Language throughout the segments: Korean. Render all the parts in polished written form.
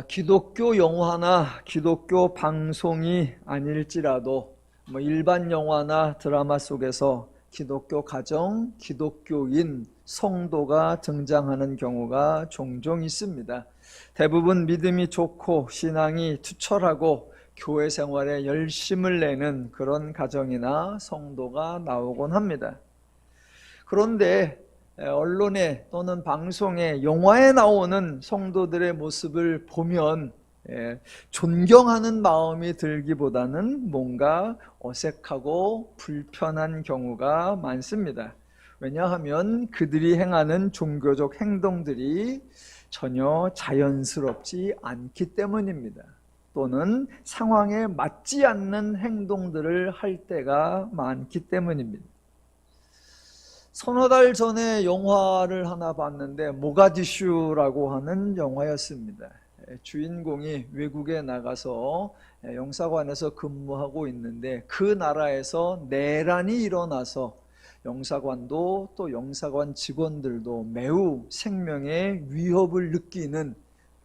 기독교 영화나 기독교 방송이 아닐지라도 일반 영화나 드라마 속에서 기독교 가정, 기독교인, 성도가 등장하는 경우가 종종 있습니다. 대부분 믿음이 좋고 신앙이 투철하고 교회 생활에 열심을 내는 그런 가정이나 성도가 나오곤 합니다. 그런데 언론에 또는 방송에, 영화에 나오는 성도들의 모습을 보면 존경하는 마음이 들기보다는 뭔가 어색하고 불편한 경우가 많습니다. 왜냐하면 그들이 행하는 종교적 행동들이 전혀 자연스럽지 않기 때문입니다. 또는 상황에 맞지 않는 행동들을 할 때가 많기 때문입니다. 서너 달 전에 영화를 하나 봤는데 모가디슈라고 하는 영화였습니다. 주인공이 외국에 나가서 영사관에서 근무하고 있는데 그 나라에서 내란이 일어나서 영사관도 또 영사관 직원들도 매우 생명의 위협을 느끼는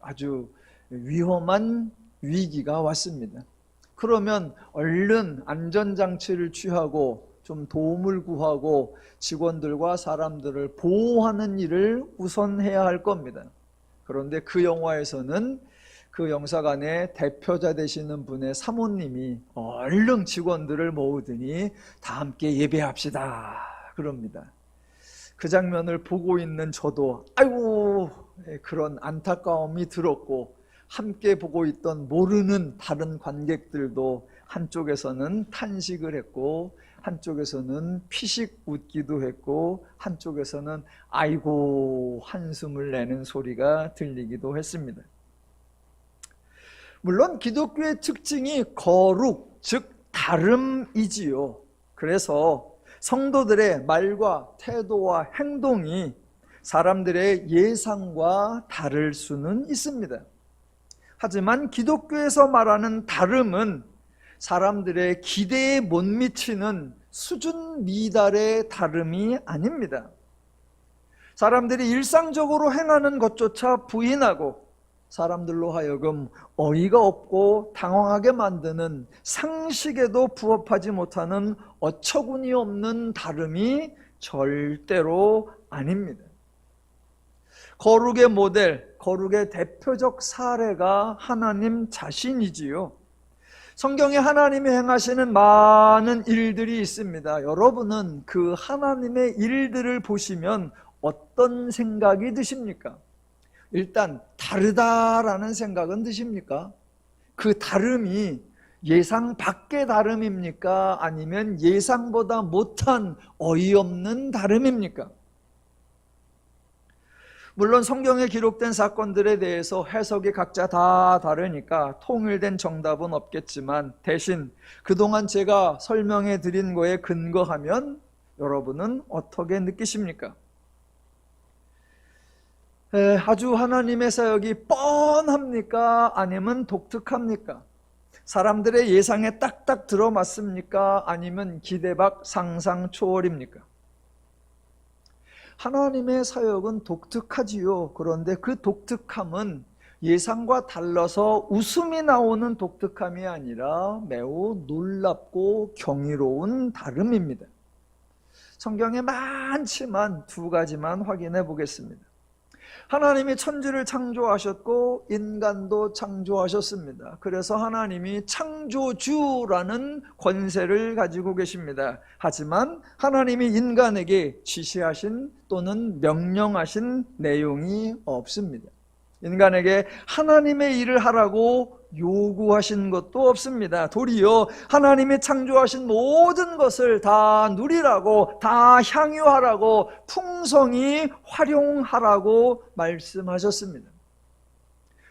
아주 위험한 위기가 왔습니다. 그러면 얼른 안전장치를 취하고 좀 도움을 구하고 직원들과 사람들을 보호하는 일을 우선 해야 할 겁니다. 그런데 그 영화에서는 그 영사관의 대표자 되시는 분의 사모님이 얼른 직원들을 모으더니 다 함께 예배합시다 그럽니다. 그 장면을 보고 있는 저도 아이고 그런 안타까움이 들었고, 함께 보고 있던 모르는 다른 관객들도 한쪽에서는 탄식을 했고 한쪽에서는 피식 웃기도 했고 한쪽에서는 아이고 한숨을 내는 소리가 들리기도 했습니다. 물론 기독교의 특징이 거룩, 즉 다름이지요. 그래서 성도들의 말과 태도와 행동이 사람들의 예상과 다를 수는 있습니다. 하지만 기독교에서 말하는 다름은 사람들의 기대에 못 미치는 수준 미달의 다름이 아닙니다. 사람들이 일상적으로 행하는 것조차 부인하고 사람들로 하여금 어이가 없고 당황하게 만드는 상식에도 부합하지 못하는 어처구니 없는 다름이 절대로 아닙니다. 거룩의 모델, 거룩의 대표적 사례가 하나님 자신이지요. 성경에 하나님이 행하시는 많은 일들이 있습니다. 여러분은 그 하나님의 일들을 보시면 어떤 생각이 드십니까? 일단 다르다라는 생각은 드십니까? 그 다름이 예상 밖의 다름입니까? 아니면 예상보다 못한 어이없는 다름입니까? 물론 성경에 기록된 사건들에 대해서 해석이 각자 다 다르니까 통일된 정답은 없겠지만, 대신 그동안 제가 설명해 드린 거에 근거하면 여러분은 어떻게 느끼십니까? 아주 하나님의 사역이 뻔합니까? 아니면 독특합니까? 사람들의 예상에 딱딱 들어맞습니까? 아니면 기대 밖 상상 초월입니까? 하나님의 사역은 독특하지요. 그런데 그 독특함은 예상과 달라서 웃음이 나오는 독특함이 아니라 매우 놀랍고 경이로운 다름입니다. 성경에 많지만 두 가지만 확인해 보겠습니다. 하나님이 천지를 창조하셨고 인간도 창조하셨습니다. 그래서 하나님이 창조주라는 권세를 가지고 계십니다. 하지만 하나님이 인간에게 지시하신 또는 명령하신 내용이 없습니다. 인간에게 하나님의 일을 하라고 요구하신 것도 없습니다. 도리어 하나님이 창조하신 모든 것을 다 누리라고, 다 향유하라고, 풍성히 활용하라고 말씀하셨습니다.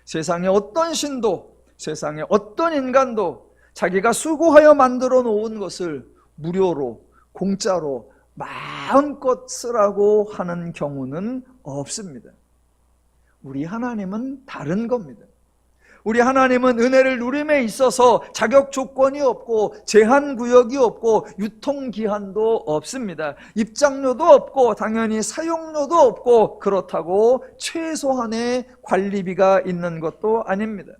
세상에 어떤 신도, 세상에 어떤 인간도 자기가 수고하여 만들어 놓은 것을 무료로, 공짜로 마음껏 쓰라고 하는 경우는 없습니다. 우리 하나님은 다른 겁니다. 우리 하나님은 은혜를 누림에 있어서 자격 조건이 없고 제한 구역이 없고 유통기한도 없습니다. 입장료도 없고 당연히 사용료도 없고 그렇다고 최소한의 관리비가 있는 것도 아닙니다.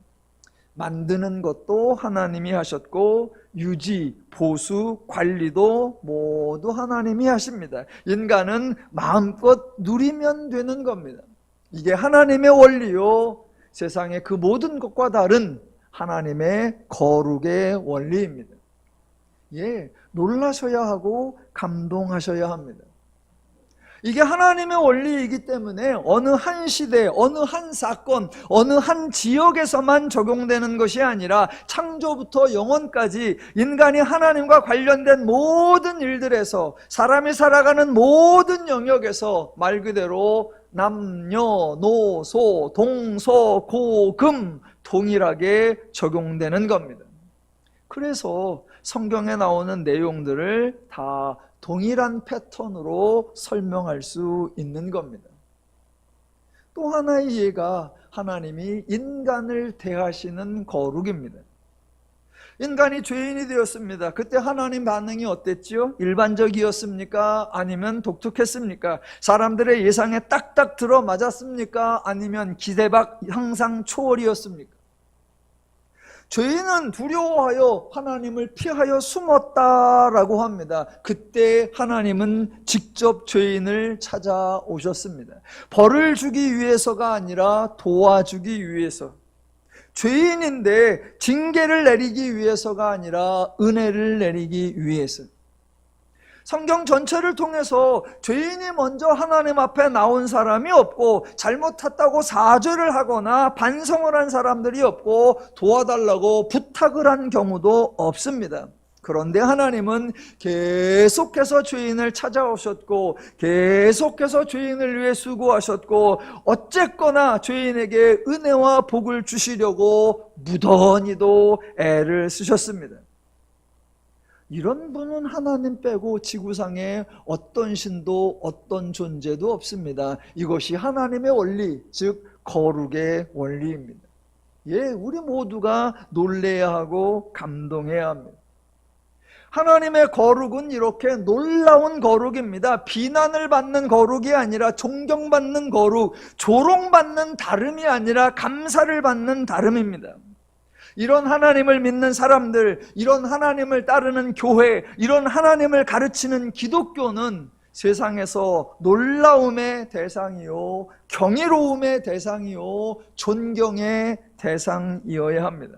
만드는 것도 하나님이 하셨고 유지, 보수, 관리도 모두 하나님이 하십니다. 인간은 마음껏 누리면 되는 겁니다. 이게 하나님의 원리요, 세상의 그 모든 것과 다른 하나님의 거룩의 원리입니다. 예, 놀라셔야 하고 감동하셔야 합니다. 이게 하나님의 원리이기 때문에 어느 한 시대, 어느 한 사건, 어느 한 지역에서만 적용되는 것이 아니라 창조부터 영원까지 인간이 하나님과 관련된 모든 일들에서, 사람이 살아가는 모든 영역에서 말 그대로 남녀노소 동서고금 동일하게 적용되는 겁니다. 그래서 성경에 나오는 내용들을 다 동일한 패턴으로 설명할 수 있는 겁니다. 또 하나의 예가 하나님이 인간을 대하시는 거룩입니다. 인간이 죄인이 되었습니다. 그때 하나님 반응이 어땠지요? 일반적이었습니까? 아니면 독특했습니까? 사람들의 예상에 딱딱 들어맞았습니까? 아니면 기대 밖 항상 초월이었습니까? 죄인은 두려워하여 하나님을 피하여 숨었다라고 합니다. 그때 하나님은 직접 죄인을 찾아오셨습니다. 벌을 주기 위해서가 아니라 도와주기 위해서, 죄인인데 징계를 내리기 위해서가 아니라 은혜를 내리기 위해서. 성경 전체를 통해서 죄인이 먼저 하나님 앞에 나온 사람이 없고, 잘못했다고 사죄를 하거나 반성을 한 사람들이 없고, 도와달라고 부탁을 한 경우도 없습니다. 그런데 하나님은 계속해서 죄인을 찾아오셨고, 계속해서 죄인을 위해 수고하셨고, 어쨌거나 죄인에게 은혜와 복을 주시려고 무던히도 애를 쓰셨습니다. 이런 분은 하나님 빼고 지구상에 어떤 신도 어떤 존재도 없습니다. 이것이 하나님의 원리, 즉 거룩의 원리입니다. 예, 우리 모두가 놀라야 하고 감동해야 합니다. 하나님의 거룩은 이렇게 놀라운 거룩입니다. 비난을 받는 거룩이 아니라 존경받는 거룩, 조롱받는 다름이 아니라 감사를 받는 다름입니다. 이런 하나님을 믿는 사람들, 이런 하나님을 따르는 교회, 이런 하나님을 가르치는 기독교는 세상에서 놀라움의 대상이요, 경이로움의 대상이요, 존경의 대상이어야 합니다.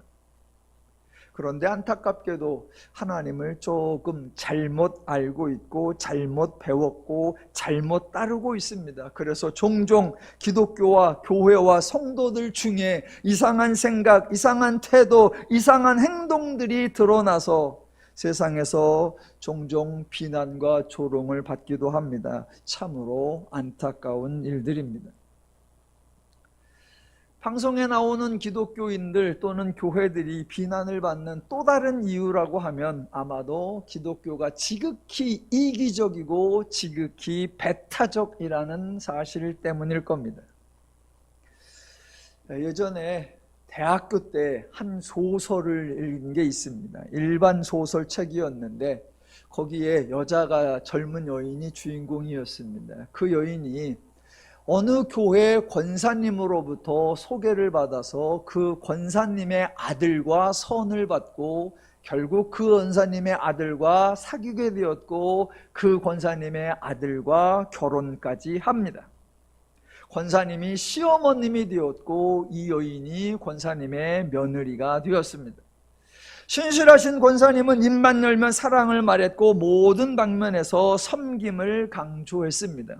그런데 안타깝게도 하나님을 조금 잘못 알고 있고, 잘못 배웠고, 잘못 따르고 있습니다. 그래서 종종 기독교와 교회와 성도들 중에 이상한 생각, 이상한 태도, 이상한 행동들이 드러나서 세상에서 종종 비난과 조롱을 받기도 합니다. 참으로 안타까운 일들입니다. 방송에 나오는 기독교인들 또는 교회들이 비난을 받는 또 다른 이유라고 하면 아마도 기독교가 지극히 이기적이고 지극히 배타적이라는 사실 때문일 겁니다. 예전에 대학교 때 한 소설을 읽은 게 있습니다. 일반 소설책이었는데 거기에 여자가, 젊은 여인이 주인공이었습니다. 그 여인이 어느 교회 권사님으로부터 소개를 받아서 그 권사님의 아들과 선을 받고, 결국 그 권사님의 아들과 사귀게 되었고, 그 권사님의 아들과 결혼까지 합니다. 권사님이 시어머님이 되었고, 이 여인이 권사님의 며느리가 되었습니다. 신실하신 권사님은 입만 열면 사랑을 말했고 모든 방면에서 섬김을 강조했습니다.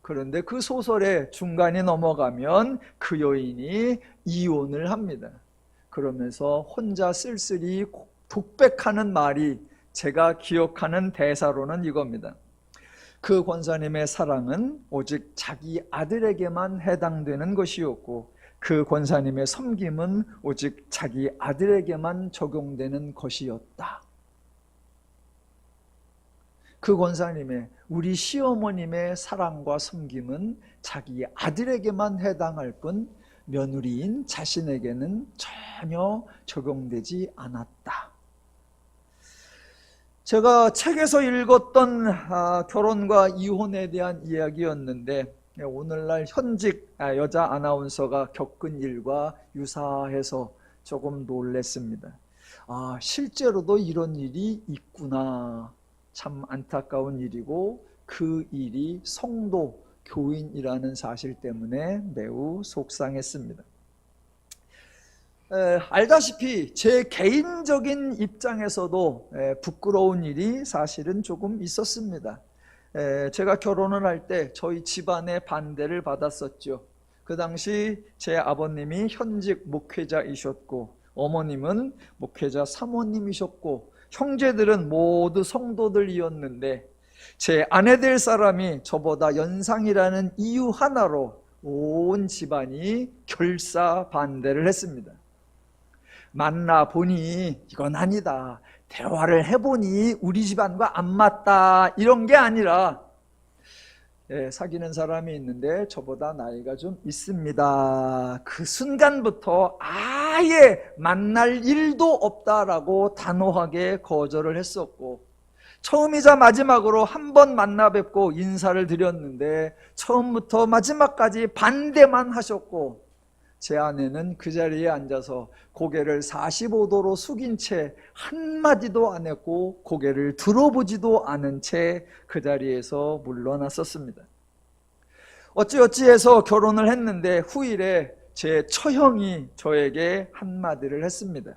그런데 그 소설의 중간이 넘어가면 그 여인이 이혼을 합니다. 그러면서 혼자 쓸쓸히 독백하는 말이, 제가 기억하는 대사로는 이겁니다. 그 권사님의 사랑은 오직 자기 아들에게만 해당되는 것이었고, 그 권사님의 섬김은 오직 자기 아들에게만 적용되는 것이었다. 그 권사님의, 우리 시어머님의 사랑과 섬김은 자기 아들에게만 해당할 뿐 며느리인 자신에게는 전혀 적용되지 않았다. 제가 책에서 읽었던 결혼과 이혼에 대한 이야기였는데 오늘날 현직 여자 아나운서가 겪은 일과 유사해서 조금 놀랐습니다. 실제로도 이런 일이 있구나. 참 안타까운 일이고 그 일이 성도, 교인이라는 사실 때문에 매우 속상했습니다. 알다시피 제 개인적인 입장에서도 부끄러운 일이 사실은 조금 있었습니다. 제가 결혼을 할 때 저희 집안의 반대를 받았었죠. 그 당시 제 아버님이 현직 목회자이셨고 어머님은 목회자 사모님이셨고 형제들은 모두 성도들이었는데 제 아내 될 사람이 저보다 연상이라는 이유 하나로 온 집안이 결사 반대를 했습니다. 만나보니 이건 아니다, 대화를 해보니 우리 집안과 안 맞다, 이런 게 아니라 사귀는 사람이 있는데 저보다 나이가 좀 있습니다. 그 순간부터 아예 만날 일도 없다라고 단호하게 거절을 했었고, 처음이자 마지막으로 한 번 만나 뵙고 인사를 드렸는데 처음부터 마지막까지 반대만 하셨고, 제 아내는 그 자리에 앉아서 고개를 45도로 숙인 채 한마디도 안 했고 고개를 들어보지도 않은 채 그 자리에서 물러났었습니다. 어찌어찌해서 결혼을 했는데 후일에 제 처형이 저에게 한마디를 했습니다.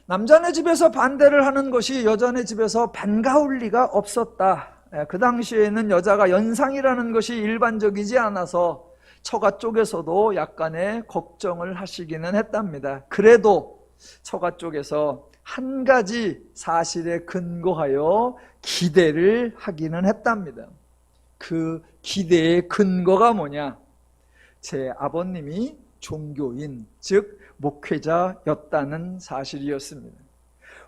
남자네 집에서 반대를 하는 것이 여자네 집에서 반가울 리가 없었다. 그 당시에는 여자가 연상이라는 것이 일반적이지 않아서 처가 쪽에서도 약간의 걱정을 하시기는 했답니다. 그래도 처가 쪽에서 한 가지 사실에 근거하여 기대를 하기는 했답니다. 그 기대의 근거가 뭐냐? 제 아버님이 종교인, 즉 목회자였다는 사실이었습니다.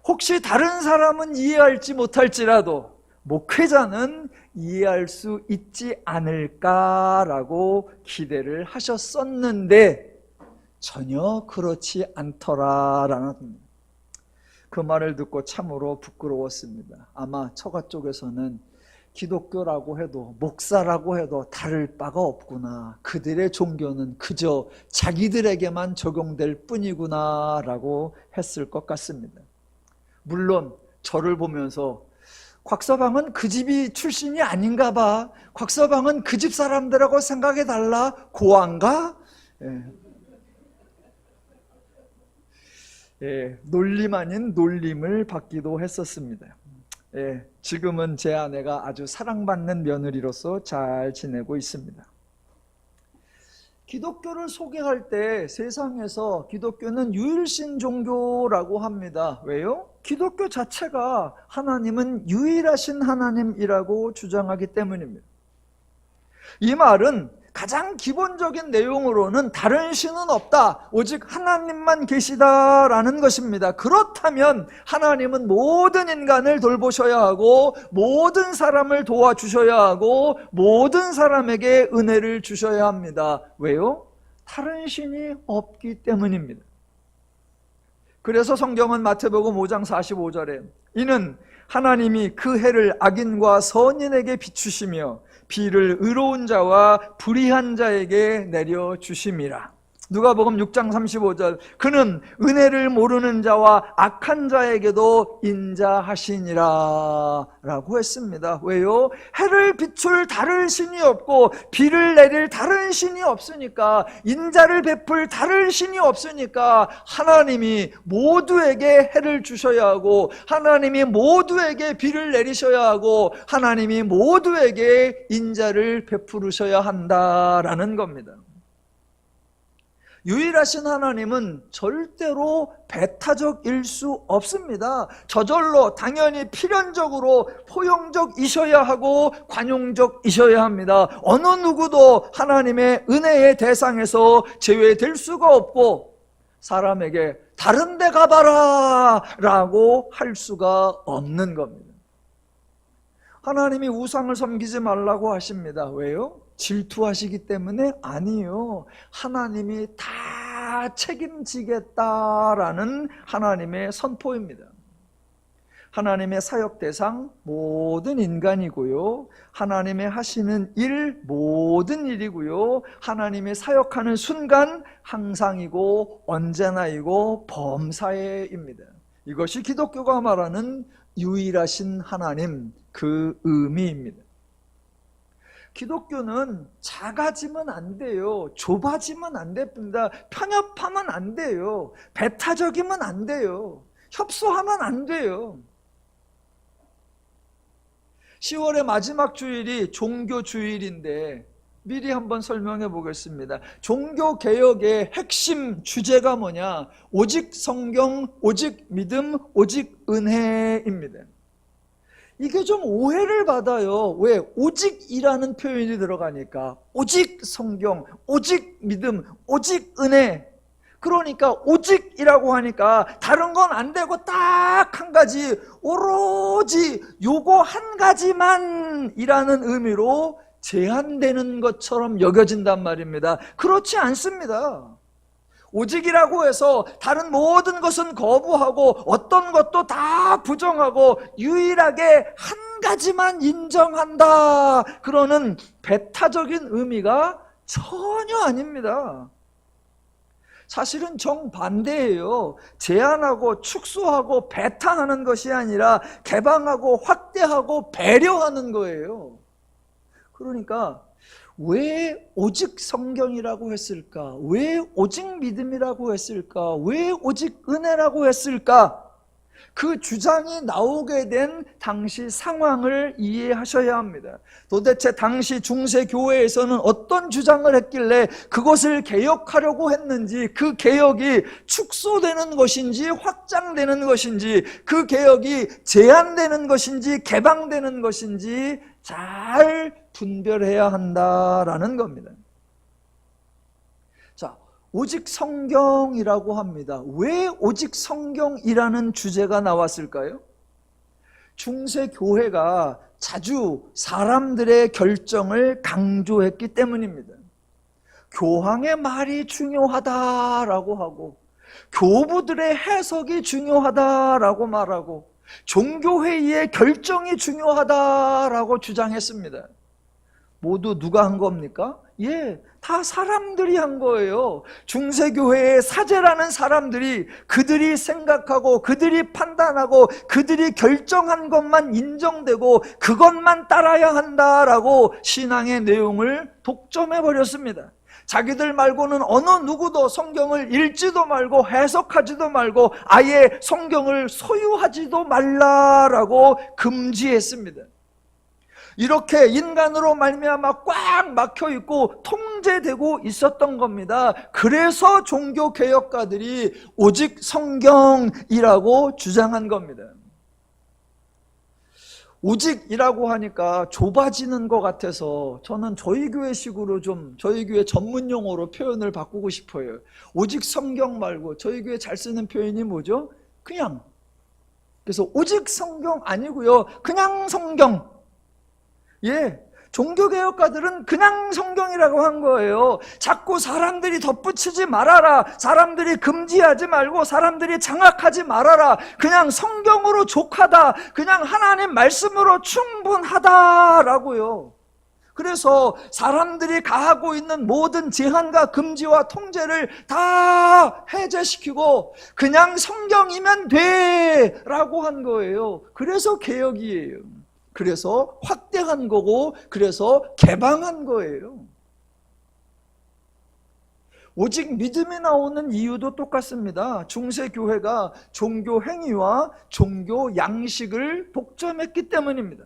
혹시 다른 사람은 이해할지 못할지라도 목회자는 이해할 수 있지 않을까라고 기대를 하셨었는데 전혀 그렇지 않더라라는 그 말을 듣고 참으로 부끄러웠습니다. 아마 처가 쪽에서는 기독교라고 해도 목사라고 해도 다를 바가 없구나, 그들의 종교는 그저 자기들에게만 적용될 뿐이구나 라고 했을 것 같습니다. 물론 저를 보면서 곽서방은 그 집이 출신이 아닌가 봐, 곽서방은 그 집 사람들하고 생각해 달라, 고안가? 놀림 아닌 놀림을 받기도 했었습니다. 지금은 제 아내가 아주 사랑받는 며느리로서 잘 지내고 있습니다. 기독교를 소개할 때 세상에서 기독교는 유일신 종교라고 합니다. 왜요? 기독교 자체가 하나님은 유일하신 하나님이라고 주장하기 때문입니다. 이 말은 가장 기본적인 내용으로는 다른 신은 없다, 오직 하나님만 계시다라는 것입니다. 그렇다면 하나님은 모든 인간을 돌보셔야 하고 모든 사람을 도와주셔야 하고 모든 사람에게 은혜를 주셔야 합니다. 왜요? 다른 신이 없기 때문입니다. 그래서 성경은 마태복음 5장 45절에 이는 하나님이 그 해를 악인과 선인에게 비추시며 비를 의로운 자와 불의한 자에게 내려주심이라. 누가복음 6장 35절 그는 은혜를 모르는 자와 악한 자에게도 인자하시니라 라고 했습니다. 왜요? 해를 비출 다른 신이 없고 비를 내릴 다른 신이 없으니까, 인자를 베풀 다른 신이 없으니까 하나님이 모두에게 해를 주셔야 하고 하나님이 모두에게 비를 내리셔야 하고 하나님이 모두에게 인자를 베푸르셔야 한다라는 겁니다. 유일하신 하나님은 절대로 배타적일 수 없습니다. 저절로 당연히 필연적으로 포용적이셔야 하고 관용적이셔야 합니다. 어느 누구도 하나님의 은혜의 대상에서 제외될 수가 없고 사람에게 다른 데 가봐라 라고 할 수가 없는 겁니다. 하나님이 우상을 섬기지 말라고 하십니다. 왜요? 질투하시기 때문에? 아니요. 하나님이 다 책임지겠다라는 하나님의 선포입니다. 하나님의 사역 대상 모든 인간이고요, 하나님의 하시는 일 모든 일이고요, 하나님의 사역하는 순간 항상이고 언제나이고 범사에입니다. 이것이 기독교가 말하는 유일하신 하나님, 그 의미입니다. 기독교는 작아지면 안 돼요. 좁아지면 안 됩니다. 편협하면 안 돼요. 배타적이면 안 돼요. 협소하면 안 돼요. 10월의 마지막 주일이 종교주일인데 미리 한번 설명해 보겠습니다. 종교개혁의 핵심 주제가 뭐냐? 오직 성경, 오직 믿음, 오직 은혜입니다. 이게 좀 오해를 받아요. 왜? 오직이라는 표현이 들어가니까. 오직 성경, 오직 믿음, 오직 은혜. 그러니까 오직이라고 하니까 다른 건 안 되고 딱 한 가지, 오로지 요거 한 가지만 이라는 의미로 제한되는 것처럼 여겨진단 말입니다. 그렇지 않습니다. 오직이라고 해서 다른 모든 것은 거부하고 어떤 것도 다 부정하고 유일하게 한 가지만 인정한다, 그러는 배타적인 의미가 전혀 아닙니다. 사실은 정반대예요. 제한하고 축소하고 배타하는 것이 아니라 개방하고 확대하고 배려하는 거예요. 그러니까 왜 오직 성경이라고 했을까? 왜 오직 믿음이라고 했을까? 왜 오직 은혜라고 했을까? 그 주장이 나오게 된 당시 상황을 이해하셔야 합니다. 도대체 당시 중세교회에서는 어떤 주장을 했길래 그것을 개혁하려고 했는지, 그 개혁이 축소되는 것인지 확장되는 것인지, 그 개혁이 제한되는 것인지 개방되는 것인지 잘 분별해야 한다라는 겁니다. 자, 오직 성경이라고 합니다. 왜 오직 성경이라는 주제가 나왔을까요? 중세교회가 자주 사람들의 결정을 강조했기 때문입니다. 교황의 말이 중요하다라고 하고, 교부들의 해석이 중요하다라고 말하고, 종교회의의 결정이 중요하다라고 주장했습니다. 모두 누가 한 겁니까? 예, 다 사람들이 한 거예요. 중세교회의 사제라는 사람들이 그들이 생각하고 그들이 판단하고 그들이 결정한 것만 인정되고 그것만 따라야 한다라고 신앙의 내용을 독점해버렸습니다. 자기들 말고는 어느 누구도 성경을 읽지도 말고 해석하지도 말고 아예 성경을 소유하지도 말라라고 금지했습니다. 이렇게 인간으로 말미암아 꽉 막혀있고 통제되고 있었던 겁니다. 그래서 종교개혁가들이 오직 성경이라고 주장한 겁니다. 오직이라고 하니까 좁아지는 것 같아서 저는 저희 교회식으로 좀, 저희 교회 전문 용어로 표현을 바꾸고 싶어요. 오직 성경 말고 저희 교회 잘 쓰는 표현이 뭐죠? 그냥. 그래서 오직 성경 아니고요, 그냥 성경. 예, 종교개혁가들은 그냥 성경이라고 한 거예요. 자꾸 사람들이 덧붙이지 말아라, 사람들이 금지하지 말고 사람들이 장악하지 말아라, 그냥 성경으로 족하다, 그냥 하나님 말씀으로 충분하다라고요. 그래서 사람들이 가하고 있는 모든 제한과 금지와 통제를 다 해제시키고 그냥 성경이면 돼 라고 한 거예요. 그래서 개혁이에요. 그래서 확대한 거고, 그래서 개방한 거예요. 오직 믿음이 나오는 이유도 똑같습니다. 중세교회가 종교 행위와 종교 양식을 독점했기 때문입니다.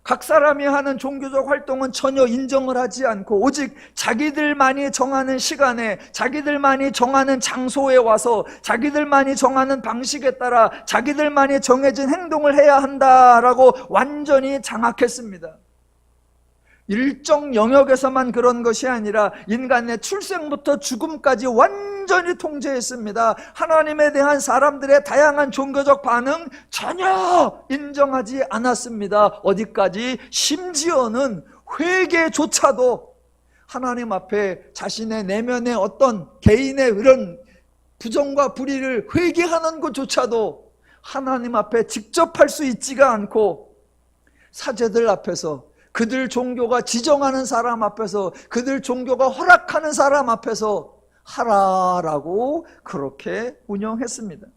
각 사람이 하는 종교적 활동은 전혀 인정을 하지 않고 오직 자기들만이 정하는 시간에, 자기들만이 정하는 장소에 와서 자기들만이 정하는 방식에 따라 자기들만이 정해진 행동을 해야 한다라고 완전히 장악했습니다. 일정 영역에서만 그런 것이 아니라 인간의 출생부터 죽음까지 완전히 통제했습니다. 하나님에 대한 사람들의 다양한 종교적 반응 전혀 인정하지 않았습니다. 어디까지? 심지어는 회개조차도 하나님 앞에 자신의 내면의 어떤 개인의 그런 부정과 불의를 회개하는 것조차도 하나님 앞에 직접 할 수 있지가 않고 사제들 앞에서, 그들 종교가 지정하는 사람 앞에서, 그들 종교가 허락하는 사람 앞에서 하라라고 그렇게 운영했습니다.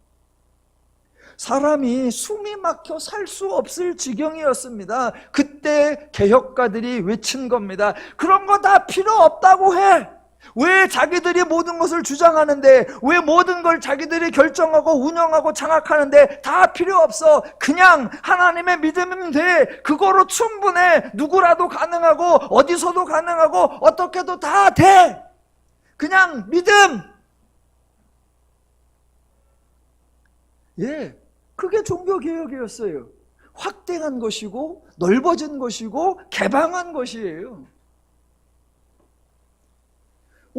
사람이 숨이 막혀 살 수 없을 지경이었습니다. 그때 개혁가들이 외친 겁니다. 그런 거 다 필요 없다고 해. 왜 자기들이 모든 것을 주장하는데, 왜 모든 걸 자기들이 결정하고 운영하고 장악하는데 다 필요 없어. 그냥 하나님의 믿음이면 돼. 그거로 충분해. 누구라도 가능하고 어디서도 가능하고 어떻게도 다 돼. 그냥 믿음. 예, 그게 종교개혁이었어요. 확대한 것이고 넓어진 것이고 개방한 것이에요.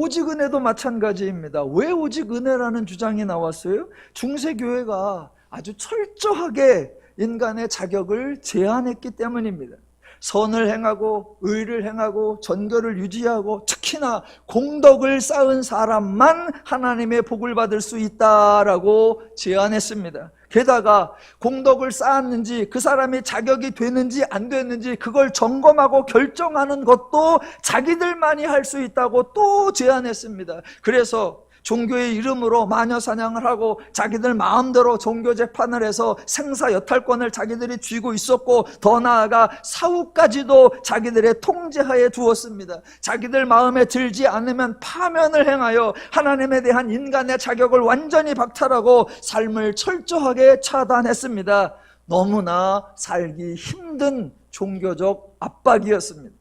오직 은혜도 마찬가지입니다. 왜 오직 은혜라는 주장이 나왔어요? 중세교회가 아주 철저하게 인간의 자격을 제한했기 때문입니다. 선을 행하고 의를 행하고 전교를 유지하고 특히나 공덕을 쌓은 사람만 하나님의 복을 받을 수 있다라고 제안했습니다. 게다가 공덕을 쌓았는지 그 사람이 자격이 되는지 안 되는지 그걸 점검하고 결정하는 것도 자기들만이 할 수 있다고 또 제안했습니다. 그래서 종교의 이름으로 마녀 사냥을 하고 자기들 마음대로 종교 재판을 해서 생사 여탈권을 자기들이 쥐고 있었고, 더 나아가 사후까지도 자기들의 통제하에 두었습니다. 자기들 마음에 들지 않으면 파면을 행하여 하나님에 대한 인간의 자격을 완전히 박탈하고 삶을 철저하게 차단했습니다. 너무나 살기 힘든 종교적 압박이었습니다.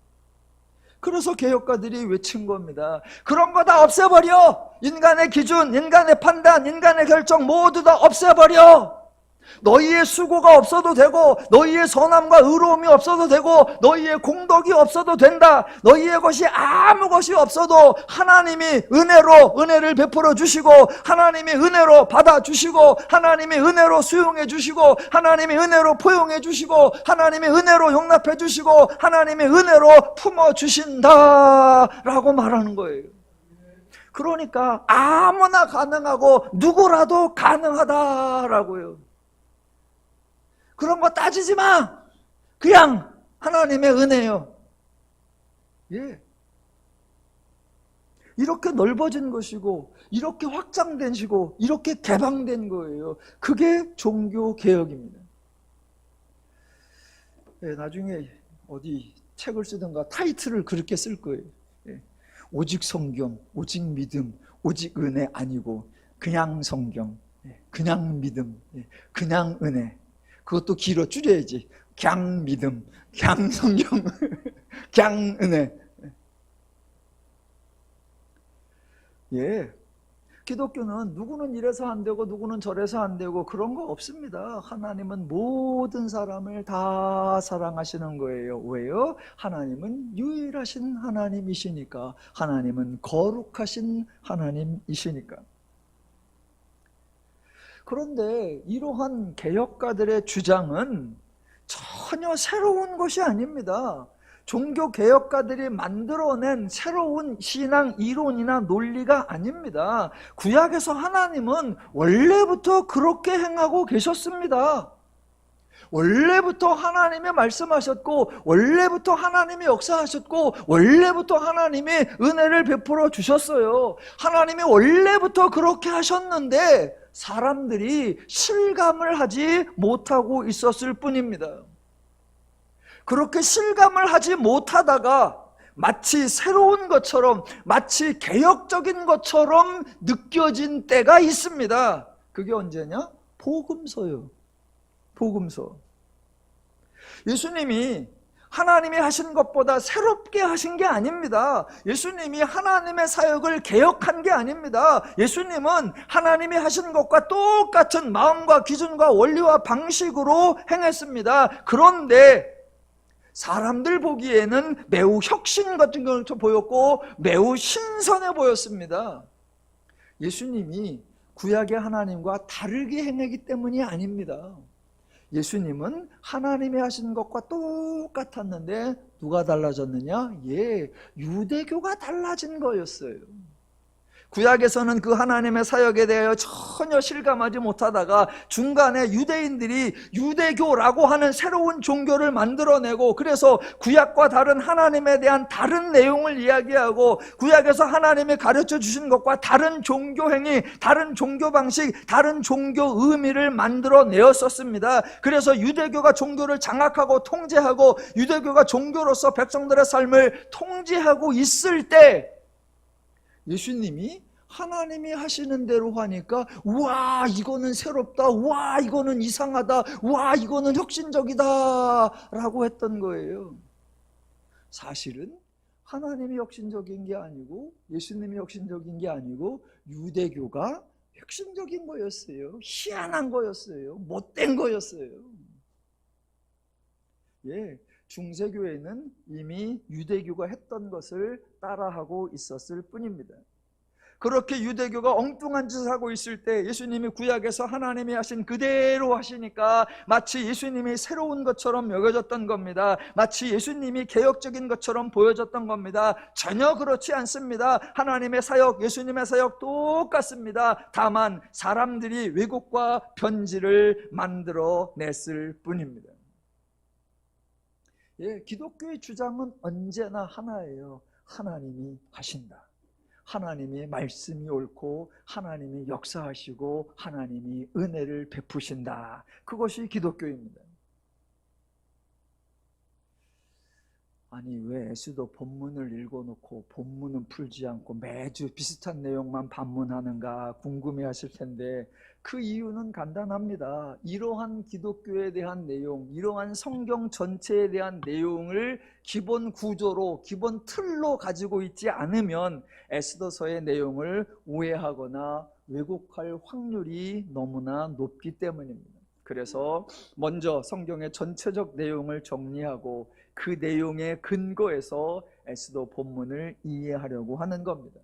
그래서 개혁가들이 외친 겁니다. 그런 거 다 없애버려. 인간의 기준, 인간의 판단, 인간의 결정 모두 다 없애버려. 너희의 수고가 없어도 되고, 너희의 선함과 의로움이 없어도 되고, 너희의 공덕이 없어도 된다. 너희의 것이 아무 것이 없어도 하나님이 은혜로 은혜를 베풀어 주시고, 하나님이 은혜로 받아 주시고, 하나님이 은혜로 수용해 주시고, 하나님이 은혜로 포용해 주시고, 하나님이 은혜로 용납해 주시고, 하나님이 은혜로 품어 주신다라고 말하는 거예요. 그러니까 아무나 가능하고 누구라도 가능하다라고요. 그런 거 따지지 마. 그냥 하나님의 은혜요. 예. 이렇게 넓어진 것이고, 이렇게 확장된 것이고, 이렇게 개방된 거예요. 그게 종교개혁입니다. 예, 나중에 어디 책을 쓰든가 타이틀을 그렇게 쓸 거예요. 예. 오직 성경, 오직 믿음, 오직 은혜 아니고 그냥 성경, 예. 그냥 믿음, 예. 그냥 은혜. 그것도 길어 줄여야지. 그냥 믿음, 그냥 성경, 그냥 은혜. 예. 기독교는 누구는 이래서 안 되고 누구는 저래서 안 되고 그런 거 없습니다. 하나님은 모든 사람을 다 사랑하시는 거예요. 왜요? 하나님은 유일하신 하나님이시니까. 하나님은 거룩하신 하나님이시니까. 그런데 이러한 개혁가들의 주장은 전혀 새로운 것이 아닙니다. 종교개혁가들이 만들어낸 새로운 신앙 이론이나 논리가 아닙니다. 구약에서 하나님은 원래부터 그렇게 행하고 계셨습니다. 원래부터 하나님이 말씀하셨고, 원래부터 하나님이 역사하셨고, 원래부터 하나님이 은혜를 베풀어 주셨어요. 하나님이 원래부터 그렇게 하셨는데 사람들이 실감을 하지 못하고 있었을 뿐입니다. 그렇게 실감을 하지 못하다가 마치 새로운 것처럼, 마치 개혁적인 것처럼 느껴진 때가 있습니다. 그게 언제냐? 복음서요. 복음서. 예수님이 하나님이 하신 것보다 새롭게 하신 게 아닙니다. 예수님이 하나님의 사역을 개혁한 게 아닙니다. 예수님은 하나님이 하신 것과 똑같은 마음과 기준과 원리와 방식으로 행했습니다. 그런데 사람들 보기에는 매우 혁신 같은 걸 보였고 매우 신선해 보였습니다. 예수님이 구약의 하나님과 다르게 행하기 때문이 아닙니다. 예수님은 하나님이 하신 것과 똑같았는데 누가 달라졌느냐? 유대교가 달라진 거였어요. 구약에서는 그 하나님의 사역에 대하여 전혀 실감하지 못하다가 중간에 유대인들이 유대교라고 하는 새로운 종교를 만들어내고, 그래서 구약과 다른 하나님에 대한 다른 내용을 이야기하고, 구약에서 하나님이 가르쳐 주신 것과 다른 종교 행위, 다른 종교 방식, 다른 종교 의미를 만들어내었었습니다. 그래서 유대교가 종교를 장악하고 통제하고, 유대교가 종교로서 백성들의 삶을 통제하고 있을 때 예수님이 하나님이 하시는 대로 하니까, 와 이거는 새롭다, 와 이거는 이상하다, 와 이거는 혁신적이다 라고 했던 거예요. 사실은 하나님이 혁신적인 게 아니고 예수님이 혁신적인 게 아니고 유대교가 혁신적인 거였어요. 희한한 거였어요. 못된 거였어요. 중세교회는 이미 유대교가 했던 것을 따라하고 있었을 뿐입니다. 그렇게 유대교가 엉뚱한 짓을 하고 있을 때 예수님이 구약에서 하나님이 하신 그대로 하시니까 마치 예수님이 새로운 것처럼 여겨졌던 겁니다. 마치 예수님이 개혁적인 것처럼 보여졌던 겁니다. 전혀 그렇지 않습니다. 하나님의 사역, 예수님의 사역 똑같습니다. 다만 사람들이 왜곡과 편지를 만들어냈을 뿐입니다. 기독교의 주장은 언제나 하나예요. 하나님이 하신다. 하나님의 말씀이 옳고 하나님이 역사하시고 하나님이 은혜를 베푸신다. 그것이 기독교입니다. 아니 왜 에스더 본문을 읽어놓고 본문은 풀지 않고 매주 비슷한 내용만 반문하는가 궁금해하실 텐데, 그 이유는 간단합니다. 이러한 기독교에 대한 내용, 이러한 성경 전체에 대한 내용을 기본 구조로, 기본 틀로 가지고 있지 않으면 에스더서의 내용을 오해하거나 왜곡할 확률이 너무나 높기 때문입니다. 그래서 먼저 성경의 전체적 내용을 정리하고 그 내용의 근거에서 에스더 본문을 이해하려고 하는 겁니다.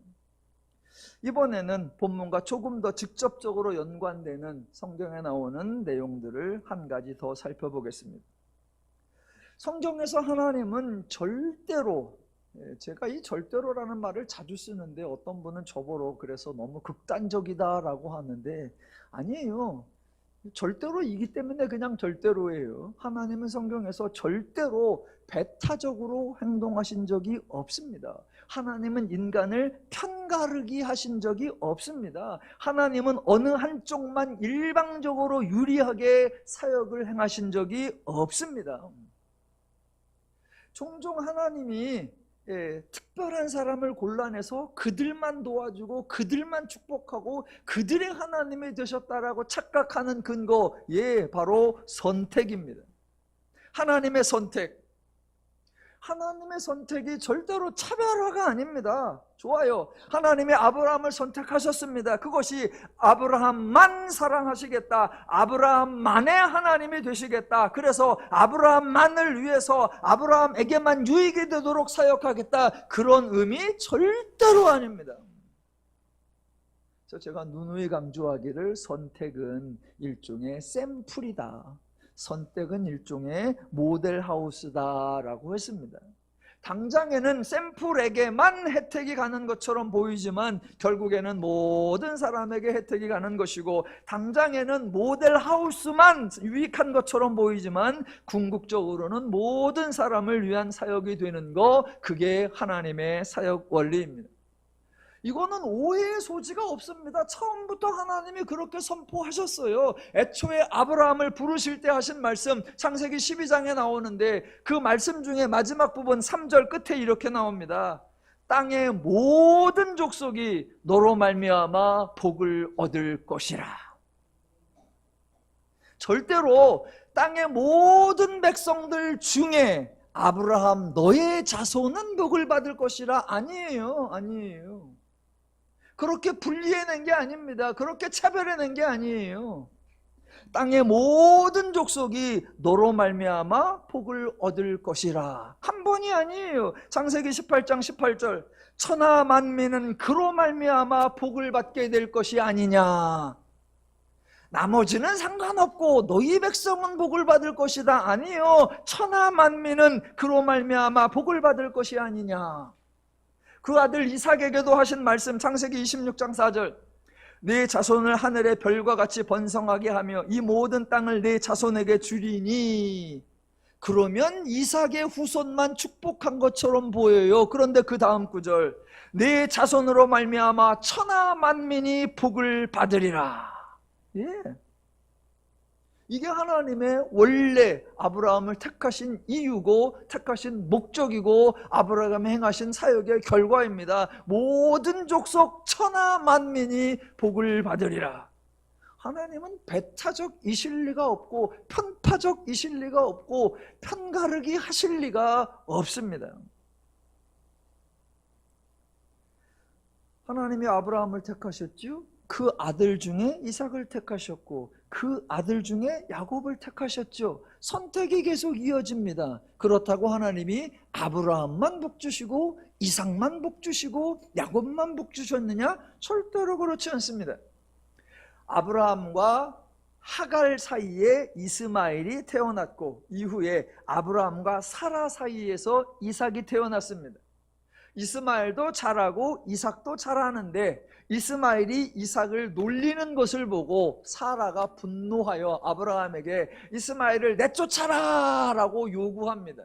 이번에는 본문과 조금 더 직접적으로 연관되는 성경에 나오는 내용들을 한 가지 더 살펴보겠습니다. 성경에서 하나님은 절대로, 제가 이 절대로라는 말을 자주 쓰는데 어떤 분은 저보러 그래서 너무 극단적이다라고 하는데, 아니에요. 절대로이기 때문에 그냥 절대로예요. 하나님은 성경에서 절대로 배타적으로 행동하신 적이 없습니다. 하나님은 인간을 편가르기 하신 적이 없습니다. 하나님은 어느 한쪽만 일방적으로 유리하게 사역을 행하신 적이 없습니다. 종종 하나님이 특별한 사람을 골라내서 그들만 도와주고 그들만 축복하고 그들의 하나님이 되셨다라고 착각하는 근거, 바로 선택입니다. 하나님의 선택. 하나님의 선택이 절대로 차별화가 아닙니다. 좋아요. 하나님이 아브라함을 선택하셨습니다. 그것이 아브라함만 사랑하시겠다, 아브라함만의 하나님이 되시겠다, 그래서 아브라함만을 위해서 아브라함에게만 유익이 되도록 사역하겠다, 그런 의미 절대로 아닙니다. 그래서 제가 누누이 강조하기를, 선택은 일종의 샘플이다, 선택은 일종의 모델하우스다라고 했습니다. 당장에는 샘플에게만 혜택이 가는 것처럼 보이지만 결국에는 모든 사람에게 혜택이 가는 것이고, 당장에는 모델하우스만 유익한 것처럼 보이지만 궁극적으로는 모든 사람을 위한 사역이 되는 거, 그게 하나님의 사역 원리입니다. 이거는 오해의 소지가 없습니다. 처음부터 하나님이 그렇게 선포하셨어요. 애초에 아브라함을 부르실 때 하신 말씀, 창세기 12장에 나오는데 그 말씀 중에 마지막 부분 3절 끝에 이렇게 나옵니다. 땅의 모든 족속이 너로 말미암아 복을 얻을 것이라. 절대로 땅의 모든 백성들 중에 아브라함 너의 자손은 복을 받을 것이라 아니에요. 아니에요. 그렇게 분리해낸 게 아닙니다. 그렇게 차별해낸 게 아니에요. 땅의 모든 족속이 너로 말미암아 복을 얻을 것이라. 한 번이 아니에요. 창세기 18장 18절. 천하 만민은 그로 말미암아 복을 받게 될 것이 아니냐. 나머지는 상관없고 너희 백성은 복을 받을 것이다. 아니요, 천하 만민은 그로 말미암아 복을 받을 것이 아니냐. 그 아들 이삭에게도 하신 말씀, 창세기 26장 4절. 네 자손을 하늘의 별과 같이 번성하게 하며 이 모든 땅을 네 자손에게 주리니. 그러면 이삭의 후손만 축복한 것처럼 보여요. 그런데 그 다음 구절, 네 자손으로 말미암아 천하 만민이 복을 받으리라. 예, 이게 하나님의 원래 아브라함을 택하신 이유고 택하신 목적이고 아브라함이 행하신 사역의 결과입니다. 모든 족속 천하 만민이 복을 받으리라. 하나님은 배타적이실 리가 없고 편파적이실 리가 없고 편가르기 하실 리가 없습니다. 하나님이 아브라함을 택하셨죠. 그 아들 중에 이삭을 택하셨고 그 아들 중에 야곱을 택하셨죠. 선택이 계속 이어집니다. 그렇다고 하나님이 아브라함만 복 주시고 이삭만 복 주시고 야곱만 복 주셨느냐? 절대로 그렇지 않습니다. 아브라함과 하갈 사이에 이스마엘이 태어났고 이후에 아브라함과 사라 사이에서 이삭이 태어났습니다. 이스마엘도 자라고 이삭도 자라는데 이스마엘이 이삭을 놀리는 것을 보고 사라가 분노하여 아브라함에게 이스마엘을 내쫓아라 라고 요구합니다.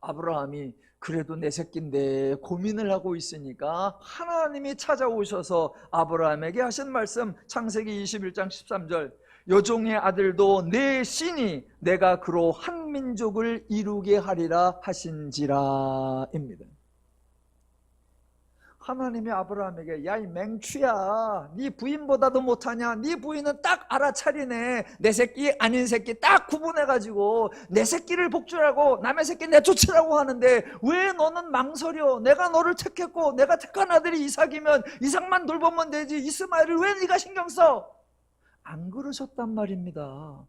아브라함이 그래도 내 새끼인데 고민을 하고 있으니까 하나님이 찾아오셔서 아브라함에게 하신 말씀, 창세기 21장 13절. 여종의 아들도 내 신이 내가 그로 한 민족을 이루게 하리라 하신지라 입니다. 하나님이 아브라함에게 야 이 맹추야, 네 부인보다도 못하냐? 네 부인은 딱 알아차리네. 내 새끼 아닌 새끼 딱 구분해가지고 내 새끼를 복주라고 남의 새끼 내쫓으라고 하는데 왜 너는 망설여? 내가 너를 택했고 내가 택한 아들이 이삭이면 이삭만 돌보면 되지 이스마엘을 왜 네가 신경 써? 안 그러셨단 말입니다.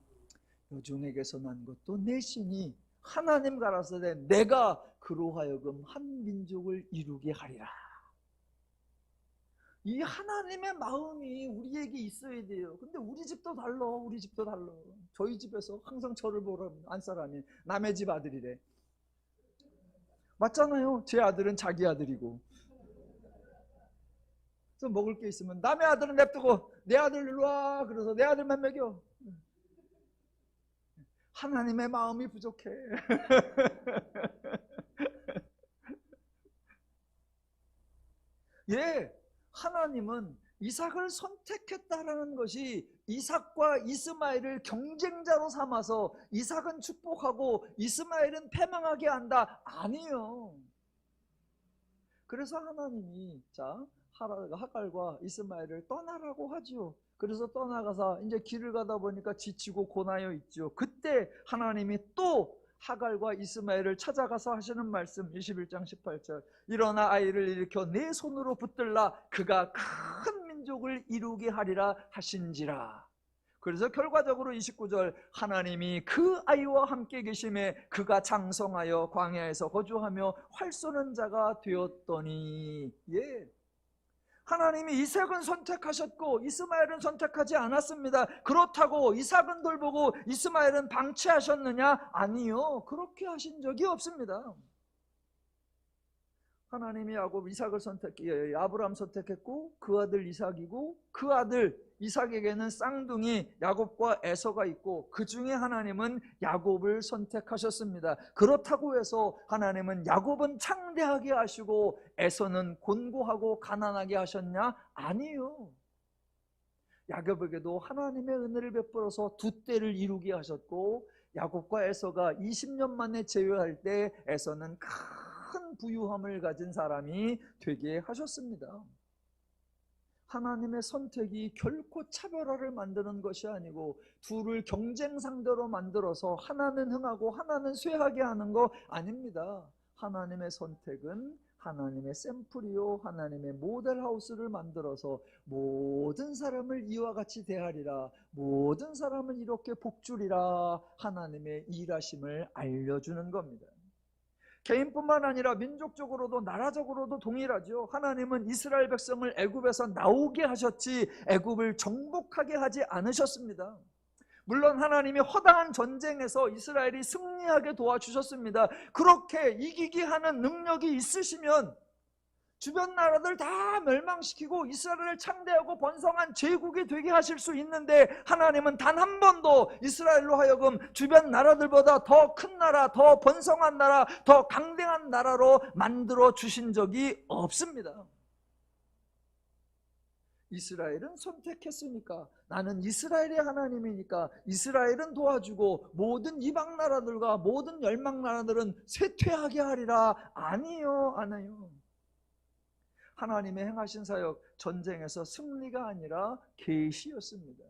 여종에게서 난 것도 내 신이 하나님 가라사대 내가 그로 하여금 한 민족을 이루게 하리라. 이 하나님의 마음이 우리에게 있어야 돼요. 근데 우리 집도 달라. 우리 집도 달라. 저희 집에서 항상 저를 보러 안 사람이 남의 집 아들이래. 맞잖아요. 제 아들은 자기 아들이고. 그래서 먹을 게 있으면 남의 아들은 냅두고 내 아들 일로 와. 그래서 내 아들만 먹여. 하나님의 마음이 부족해. 예. 하나님은 이삭을 선택했다라는 것이 이삭과 이스마엘을 경쟁자로 삼아서 이삭은 축복하고 이스마엘은 패망하게 한다. 아니에요. 그래서 하나님이 하갈과 이스마엘을 떠나라고 하지요. 그래서 떠나가서 이제 길을 가다 보니까 지치고 고나여 있죠. 그때 하나님이 또 하갈과 이스마엘을 찾아가서 하시는 말씀 21장 18절. 일어나 아이를 일으켜 내 손으로 붙들라 그가 큰 민족을 이루게 하리라 하신지라. 그래서 결과적으로 29절 하나님이 그 아이와 함께 계심에 그가 장성하여 광야에서 거주하며 활 쏘는 자가 되었더니. 예, 하나님이 이삭은 선택하셨고 이스마엘은 선택하지 않았습니다. 그렇다고 이삭은 돌보고 이스마엘은 방치하셨느냐? 아니요, 그렇게 하신 적이 없습니다. 하나님이 야곱 이삭을 아브라함 선택했고 그 아들 이삭이고 그 아들 이삭에게는 쌍둥이 야곱과 에서가 있고 그 중에 하나님은 야곱을 선택하셨습니다. 그렇다고 해서 하나님은 야곱은 창대하게 하시고 에서는 곤고하고 가난하게 하셨냐? 아니요. 야곱에게도 하나님의 은혜를 베풀어서 두 떼를 이루게 하셨고 야곱과 에서가 20년 만에 재회할 때 에서는 큰 부유함을 가진 사람이 되게 하셨습니다. 하나님의 선택이 결코 차별화를 만드는 것이 아니고 둘을 경쟁 상대로 만들어서 하나는 흥하고 하나는 쇠하게 하는 거 아닙니다. 하나님의 선택은 하나님의 샘플이요 하나님의 모델하우스를 만들어서 모든 사람을 이와 같이 대하리라, 모든 사람을 이렇게 복주리라 하나님의 일하심을 알려주는 겁니다. 개인뿐만 아니라 민족적으로도 나라적으로도 동일하죠. 하나님은 이스라엘 백성을 애굽에서 나오게 하셨지 애굽을 정복하게 하지 않으셨습니다. 물론 하나님이 허다한 전쟁에서 이스라엘이 승리하게 도와주셨습니다. 그렇게 이기게 하는 능력이 있으시면 주변 나라들 다 멸망시키고 이스라엘을 창대하고 번성한 제국이 되게 하실 수 있는데, 하나님은 단 한 번도 이스라엘로 하여금 주변 나라들보다 더 큰 나라, 더 번성한 나라, 더 강대한 나라로 만들어 주신 적이 없습니다. 이스라엘은 선택했으니까, 나는 이스라엘의 하나님이니까 이스라엘은 도와주고 모든 이방 나라들과 모든 열망 나라들은 쇠퇴하게 하리라. 아니요, 안 해요. 하나님의 행하신 사역, 전쟁에서 승리가 아니라 계시였습니다.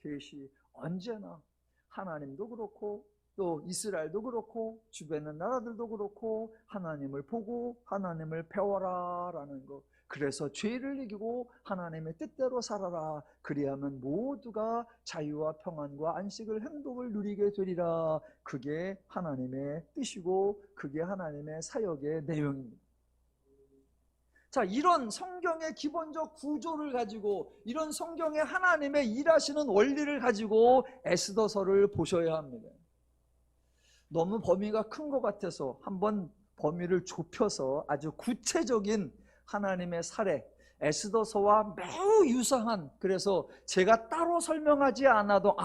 계시. 언제나 하나님도 그렇고 또 이스라엘도 그렇고 주변의 나라들도 그렇고 하나님을 보고 하나님을 배워라 라는 것. 그래서 죄를 이기고 하나님의 뜻대로 살아라. 그리하면 모두가 자유와 평안과 안식을, 행복을 누리게 되리라. 그게 하나님의 뜻이고 그게 하나님의 사역의 내용입니다. 자, 이런 성경의 기본적 구조를 가지고, 이런 성경의 하나님의 일하시는 원리를 가지고 에스더서를 보셔야 합니다. 너무 범위가 큰 것 같아서 한번 범위를 좁혀서 아주 구체적인 하나님의 사례, 에스더서와 매우 유사한, 그래서 제가 따로 설명하지 않아도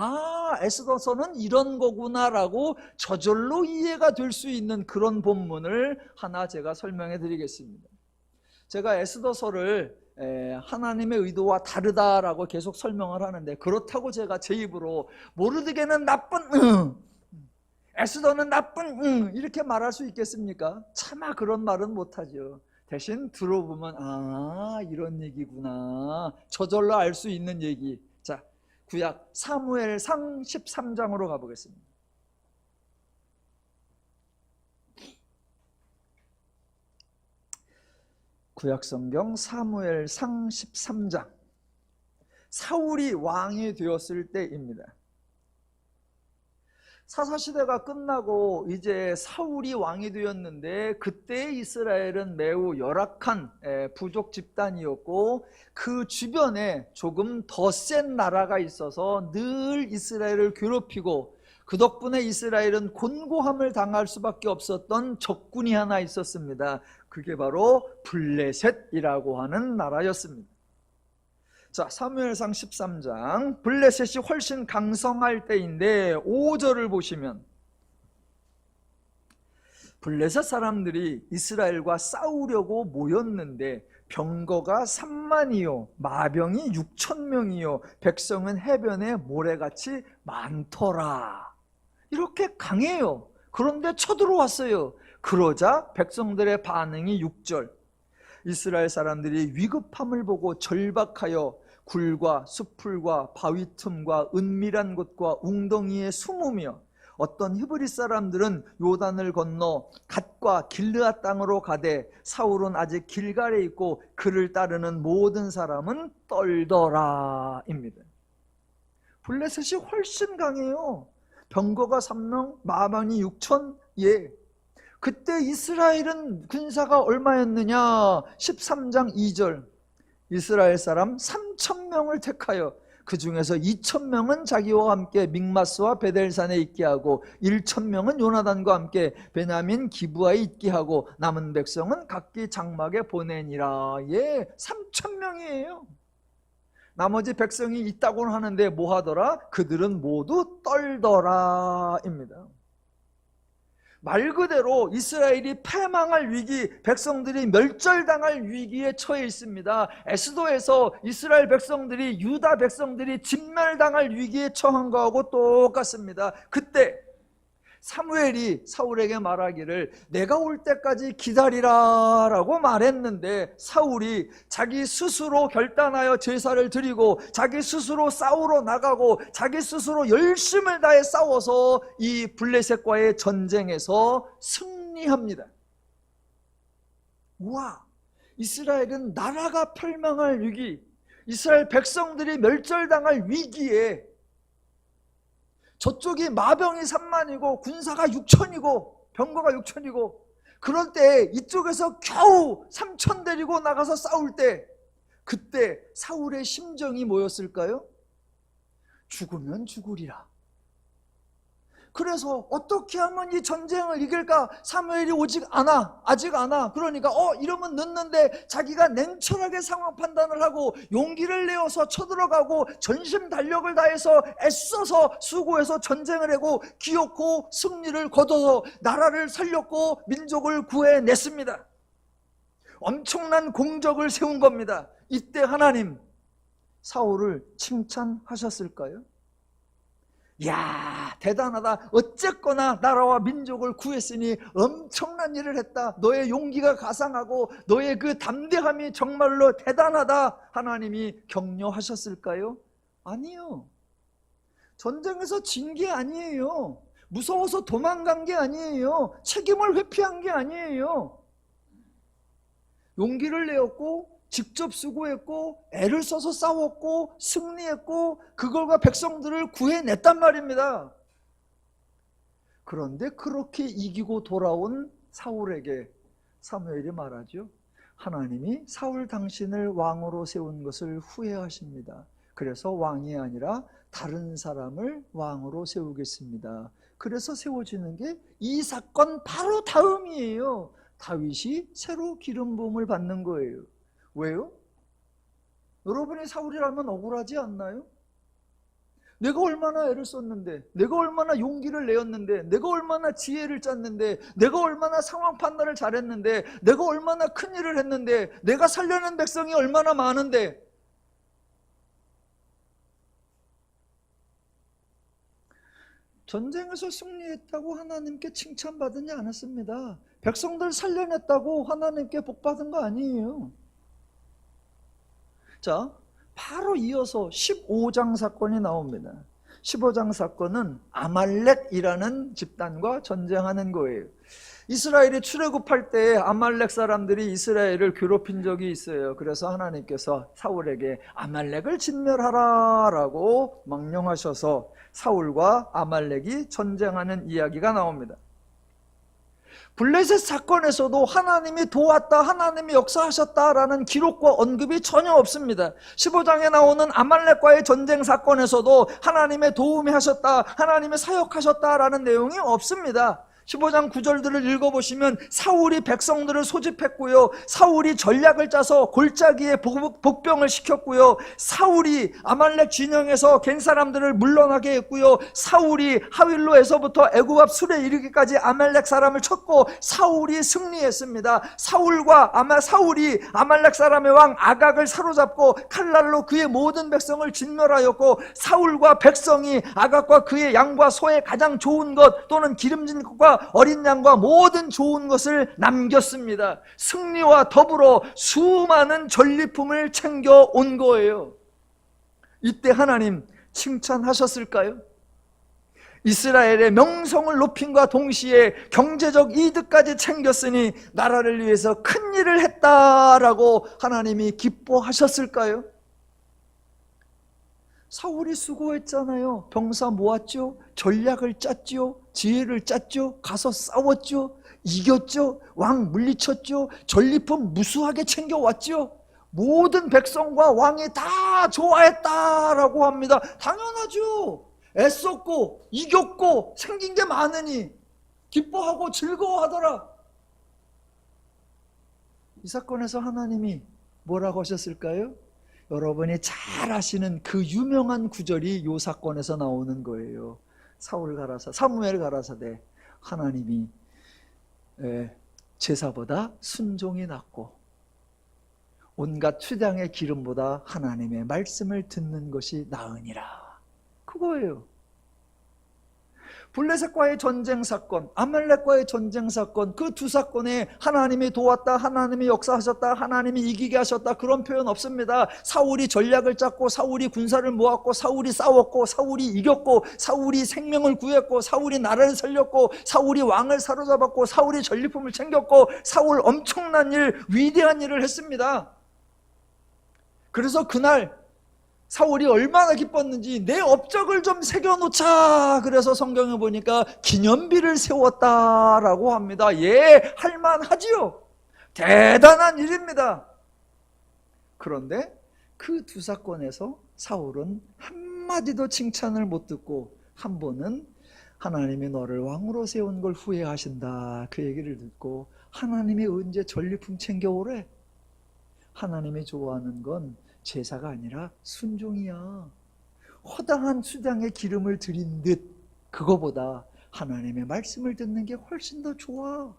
에스더서는 이런 거구나 라고 저절로 이해가 될 수 있는 그런 본문을 하나 제가 설명해 드리겠습니다. 제가 에스더서를 하나님의 의도와 다르다라고 계속 설명을 하는데, 그렇다고 제가 제 입으로 모르드게는 나쁜 에스더는 나쁜 이렇게 말할 수 있겠습니까? 차마 그런 말은 못하죠. 대신 들어보면 이런 얘기구나, 저절로 알 수 있는 얘기. 자, 구약 사무엘상 13장으로 가보겠습니다. 구약성경 사무엘상 13장. 사울이 왕이 되었을 때입니다. 사사시대가 끝나고 이제 사울이 왕이 되었는데, 그때 이스라엘은 매우 열악한 부족 집단이었고 그 주변에 조금 더 센 나라가 있어서 늘 이스라엘을 괴롭히고, 그 덕분에 이스라엘은 곤고함을 당할 수밖에 없었던 적군이 하나 있었습니다. 그게 바로 블레셋이라고 하는 나라였습니다. 자, 사무엘상 13장, 블레셋이 훨씬 강성할 때인데 5절을 보시면, 블레셋 사람들이 이스라엘과 싸우려고 모였는데 병거가 3만이요 마병이 6,000명이요 백성은 해변에 모래같이 많더라. 이렇게 강해요. 그런데 쳐들어왔어요. 그러자 백성들의 반응이 6절. 이스라엘 사람들이 위급함을 보고 절박하여 굴과 수풀과 바위 틈과 은밀한 곳과 웅덩이에 숨으며, 어떤 히브리 사람들은 요단을 건너 갓과 길르앗 땅으로 가되 사울은 아직 길갈에 있고 그를 따르는 모든 사람은 떨더라입니다. 블레셋이 훨씬 강해요. 병거가 3명, 마병이 6천. 그때 이스라엘은 군사가 얼마였느냐? 13장 2절. 이스라엘 사람 3,000명을 택하여 그 중에서 2,000명은 자기와 함께 믹마스와 베델산에 있게 하고 1,000명은 요나단과 함께 베냐민 기브아에 있게 하고 남은 백성은 각기 장막에 보내니라. 3,000명이에요. 나머지 백성이 있다고는 하는데 뭐 하더라? 그들은 모두 떨더라입니다. 말 그대로 이스라엘이 패망할 위기, 백성들이 멸절당할 위기에 처해 있습니다. 에스더에서 이스라엘 백성들이, 유다 백성들이 진멸당할 위기에 처한 거하고 똑같습니다. 그때 사무엘이 사울에게 말하기를 내가 올 때까지 기다리라 라고 말했는데, 사울이 자기 스스로 결단하여 제사를 드리고 자기 스스로 싸우러 나가고 자기 스스로 열심을 다해 싸워서 이 블레셋과의 전쟁에서 승리합니다. 우와, 이스라엘은 나라가 멸망할 위기, 이스라엘 백성들이 멸절당할 위기에 저쪽이 마병이 3만이고 군사가 6천이고 병거가 6천이고 그럴 때 이쪽에서 겨우 3천 데리고 나가서 싸울 때 그때 사울의 심정이 뭐였을까요? 죽으면 죽으리라. 그래서 어떻게 하면 이 전쟁을 이길까? 사무엘이 아직 안 와. 그러니까 이러면 늦는데 자기가 냉철하게 상황 판단을 하고 용기를 내어서 쳐들어가고 전심 달력을 다해서 애써서 수고해서 전쟁을 하고 기어코 승리를 거둬서 나라를 살렸고 민족을 구해냈습니다. 엄청난 공적을 세운 겁니다. 이때 하나님 사울을 칭찬하셨을까요? 야, 대단하다. 어쨌거나 나라와 민족을 구했으니 엄청난 일을 했다. 너의 용기가 가상하고 너의 그 담대함이 정말로 대단하다. 하나님이 격려하셨을까요? 아니요. 전쟁에서 진 게 아니에요. 무서워서 도망간 게 아니에요. 책임을 회피한 게 아니에요. 용기를 내었고 직접 수고했고 애를 써서 싸웠고 승리했고 그걸과 백성들을 구해냈단 말입니다. 그런데 그렇게 이기고 돌아온 사울에게 사무엘이 말하죠. 하나님이 사울 당신을 왕으로 세운 것을 후회하십니다. 그래서 왕이 아니라 다른 사람을 왕으로 세우겠습니다. 그래서 세워지는 게 이 사건 바로 다음이에요. 다윗이 새로 기름 부음을 받는 거예요. 왜요? 여러분이 사울이라면 억울하지 않나요? 내가 얼마나 애를 썼는데, 내가 얼마나 용기를 내었는데, 내가 얼마나 지혜를 짰는데, 내가 얼마나 상황 판단을 잘했는데, 내가 얼마나 큰일을 했는데, 내가 살려낸 백성이 얼마나 많은데. 전쟁에서 승리했다고 하나님께 칭찬받지 않았습니다. 백성들 살려냈다고 하나님께 복받은 거 아니에요. 자, 바로 이어서 15장 사건이 나옵니다. 15장 사건은 아말렉이라는 집단과 전쟁하는 거예요. 이스라엘이 출애굽할 때 아말렉 사람들이 이스라엘을 괴롭힌 적이 있어요. 그래서 하나님께서 사울에게 아말렉을 진멸하라 라고 명령하셔서 사울과 아말렉이 전쟁하는 이야기가 나옵니다. 블레셋 사건에서도 하나님이 도왔다, 하나님이 역사하셨다라는 기록과 언급이 전혀 없습니다. 15장에 나오는 아말렉과의 전쟁 사건에서도 하나님의 도움이 하셨다, 하나님의 사역하셨다라는 내용이 없습니다. 15장 9절들을 읽어보시면 사울이 백성들을 소집했고요, 사울이 전략을 짜서 골짜기에 복병을 시켰고요, 사울이 아말렉 진영에서 갠 사람들을 물러나게 했고요, 사울이 하윌로에서부터 애굽 앞 술에 이르기까지 아말렉 사람을 쳤고 사울이 승리했습니다. 사울이 아말렉 사람의 왕 아각을 사로잡고 칼날로 그의 모든 백성을 진멸하였고, 사울과 백성이 아각과 그의 양과 소의 가장 좋은 것 또는 기름진 것과 어린 양과 모든 좋은 것을 남겼습니다. 승리와 더불어 수많은 전리품을 챙겨온 거예요. 이때 하나님 칭찬하셨을까요? 이스라엘의 명성을 높임과 동시에 경제적 이득까지 챙겼으니 나라를 위해서 큰 일을 했다라고 하나님이 기뻐하셨을까요? 사울이 수고했잖아요. 병사 모았죠, 전략을 짰죠, 지혜를 짰죠, 가서 싸웠죠, 이겼죠, 왕 물리쳤죠, 전리품 무수하게 챙겨왔죠. 모든 백성과 왕이 다 좋아했다라고 합니다. 당연하죠. 애썼고 이겼고 생긴 게 많으니 기뻐하고 즐거워하더라. 이 사건에서 하나님이 뭐라고 하셨을까요? 여러분이 잘 아시는 그 유명한 구절이 이 사건에서 나오는 거예요. 사무엘 가라사대 하나님이 제사보다 순종이 낫고 온갖 추장의 기름보다 하나님의 말씀을 듣는 것이 나으니라. 그거예요. 블레셋과의 전쟁 사건, 아말렉과의 전쟁 사건, 그 두 사건에 하나님이 도왔다, 하나님이 역사하셨다, 하나님이 이기게 하셨다, 그런 표현 없습니다. 사울이 전략을 짰고, 사울이 군사를 모았고, 사울이 싸웠고, 사울이 이겼고, 사울이 생명을 구했고, 사울이 나라를 살렸고, 사울이 왕을 사로잡았고, 사울이 전리품을 챙겼고, 사울 엄청난 일, 위대한 일을 했습니다. 그래서 그날 사울이 얼마나 기뻤는지 내 업적을 좀 새겨놓자. 그래서 성경에 보니까 기념비를 세웠다라고 합니다. 예, 할만하지요. 대단한 일입니다. 그런데 그 두 사건에서 사울은 한마디도 칭찬을 못 듣고 한 번은 하나님이 너를 왕으로 세운 걸 후회하신다, 그 얘기를 듣고 하나님이 언제 전리품 챙겨오래? 하나님이 좋아하는 건 제사가 아니라 순종이야. 허당한 수장에 기름을 드린 듯 그거보다 하나님의 말씀을 듣는 게 훨씬 더 좋아.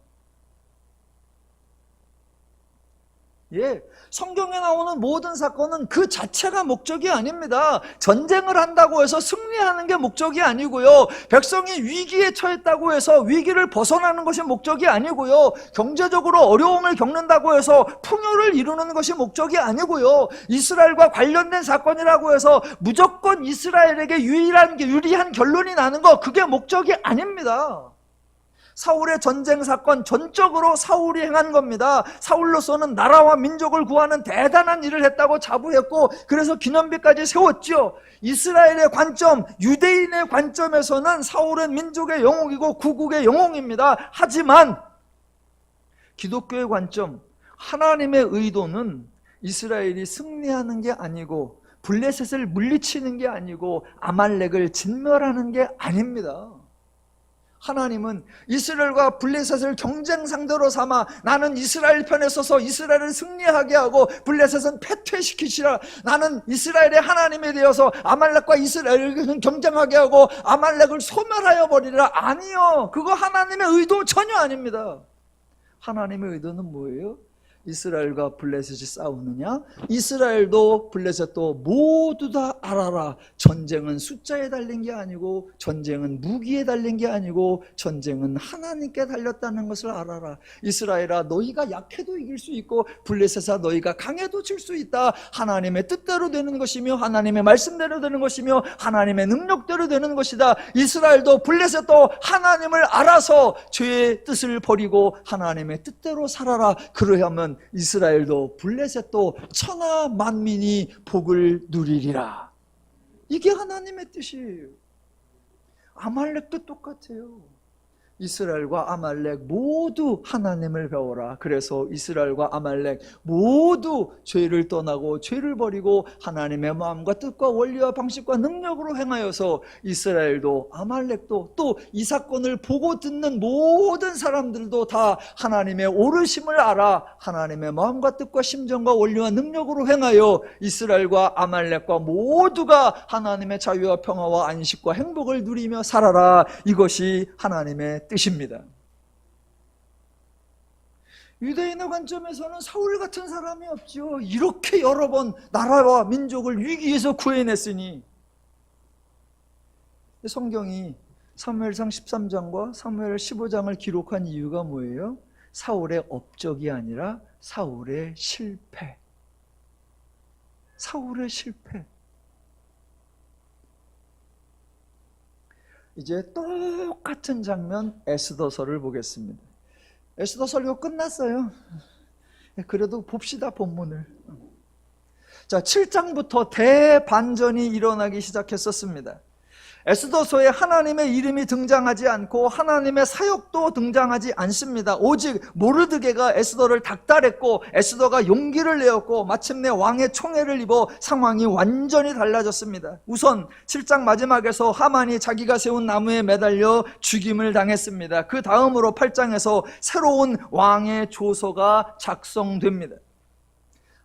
예, 성경에 나오는 모든 사건은 그 자체가 목적이 아닙니다. 전쟁을 한다고 해서 승리하는 게 목적이 아니고요. 백성이 위기에 처했다고 해서 위기를 벗어나는 것이 목적이 아니고요. 경제적으로 어려움을 겪는다고 해서 풍요를 이루는 것이 목적이 아니고요. 이스라엘과 관련된 사건이라고 해서 무조건 이스라엘에게 유리한 결론이 나는 거, 그게 목적이 아닙니다. 사울의 전쟁 사건 전적으로 사울이 행한 겁니다. 사울로서는 나라와 민족을 구하는 대단한 일을 했다고 자부했고, 그래서 기념비까지 세웠죠. 이스라엘의 관점, 유대인의 관점에서는 사울은 민족의 영웅이고 구국의 영웅입니다. 하지만 기독교의 관점, 하나님의 의도는 이스라엘이 승리하는 게 아니고 블레셋을 물리치는 게 아니고 아말렉을 진멸하는 게 아닙니다. 하나님은 이스라엘과 블레셋을 경쟁 상대로 삼아 나는 이스라엘 편에 서서 이스라엘을 승리하게 하고 블레셋은 패퇴시키시라, 나는 이스라엘의 하나님이 되어서 아말렉과 이스라엘을 경쟁하게 하고 아말렉을 소멸하여 버리라. 아니요, 그거 하나님의 의도 전혀 아닙니다. 하나님의 의도는 뭐예요? 이스라엘과 블레셋이 싸우느냐? 이스라엘도 블레셋도 모두 다 알아라. 전쟁은 숫자에 달린 게 아니고, 전쟁은 무기에 달린 게 아니고, 전쟁은 하나님께 달렸다는 것을 알아라. 이스라엘아, 너희가 약해도 이길 수 있고, 블레셋아, 너희가 강해도 질 수 있다. 하나님의 뜻대로 되는 것이며, 하나님의 말씀대로 되는 것이며, 하나님의 능력대로 되는 것이다. 이스라엘도 블레셋도 하나님을 알아서 죄의 뜻을 버리고 하나님의 뜻대로 살아라. 그러하면 이스라엘도 블레셋도 천하 만민이 복을 누리리라. 이게 하나님의 뜻이에요. 아말렉도 똑같아요. 이스라엘과 아말렉 모두 하나님을 배워라. 그래서 이스라엘과 아말렉 모두 죄를 떠나고 죄를 버리고 하나님의 마음과 뜻과 원리와 방식과 능력으로 행하여서 이스라엘도 아말렉도 또 이 사건을 보고 듣는 모든 사람들도 다 하나님의 오르심을 알아 하나님의 마음과 뜻과 심정과 원리와 능력으로 행하여 이스라엘과 아말렉과 모두가 하나님의 자유와 평화와 안식과 행복을 누리며 살아라. 이것이 하나님의 뜻입니다. 유대인의 관점에서는 사울 같은 사람이 없죠. 이렇게 여러 번 나라와 민족을 위기에서 구해냈으니. 성경이 사무엘상 13장과 사무엘 15장을 기록한 이유가 뭐예요? 사울의 업적이 아니라 사울의 실패. 사울의 실패. 이제 똑같은 장면 에스더서를 보겠습니다. 에스더서 이거 끝났어요. 그래도 봅시다, 본문을. 자, 7장부터 대반전이 일어나기 시작했었습니다. 에스더서에 하나님의 이름이 등장하지 않고 하나님의 사역도 등장하지 않습니다. 오직 모르드게가 에스더를 닥달했고 에스더가 용기를 내었고 마침내 왕의 총애를 입어 상황이 완전히 달라졌습니다. 우선 7장 마지막에서 하만이 자기가 세운 나무에 매달려 죽임을 당했습니다. 그 다음으로 8장에서 새로운 왕의 조서가 작성됩니다.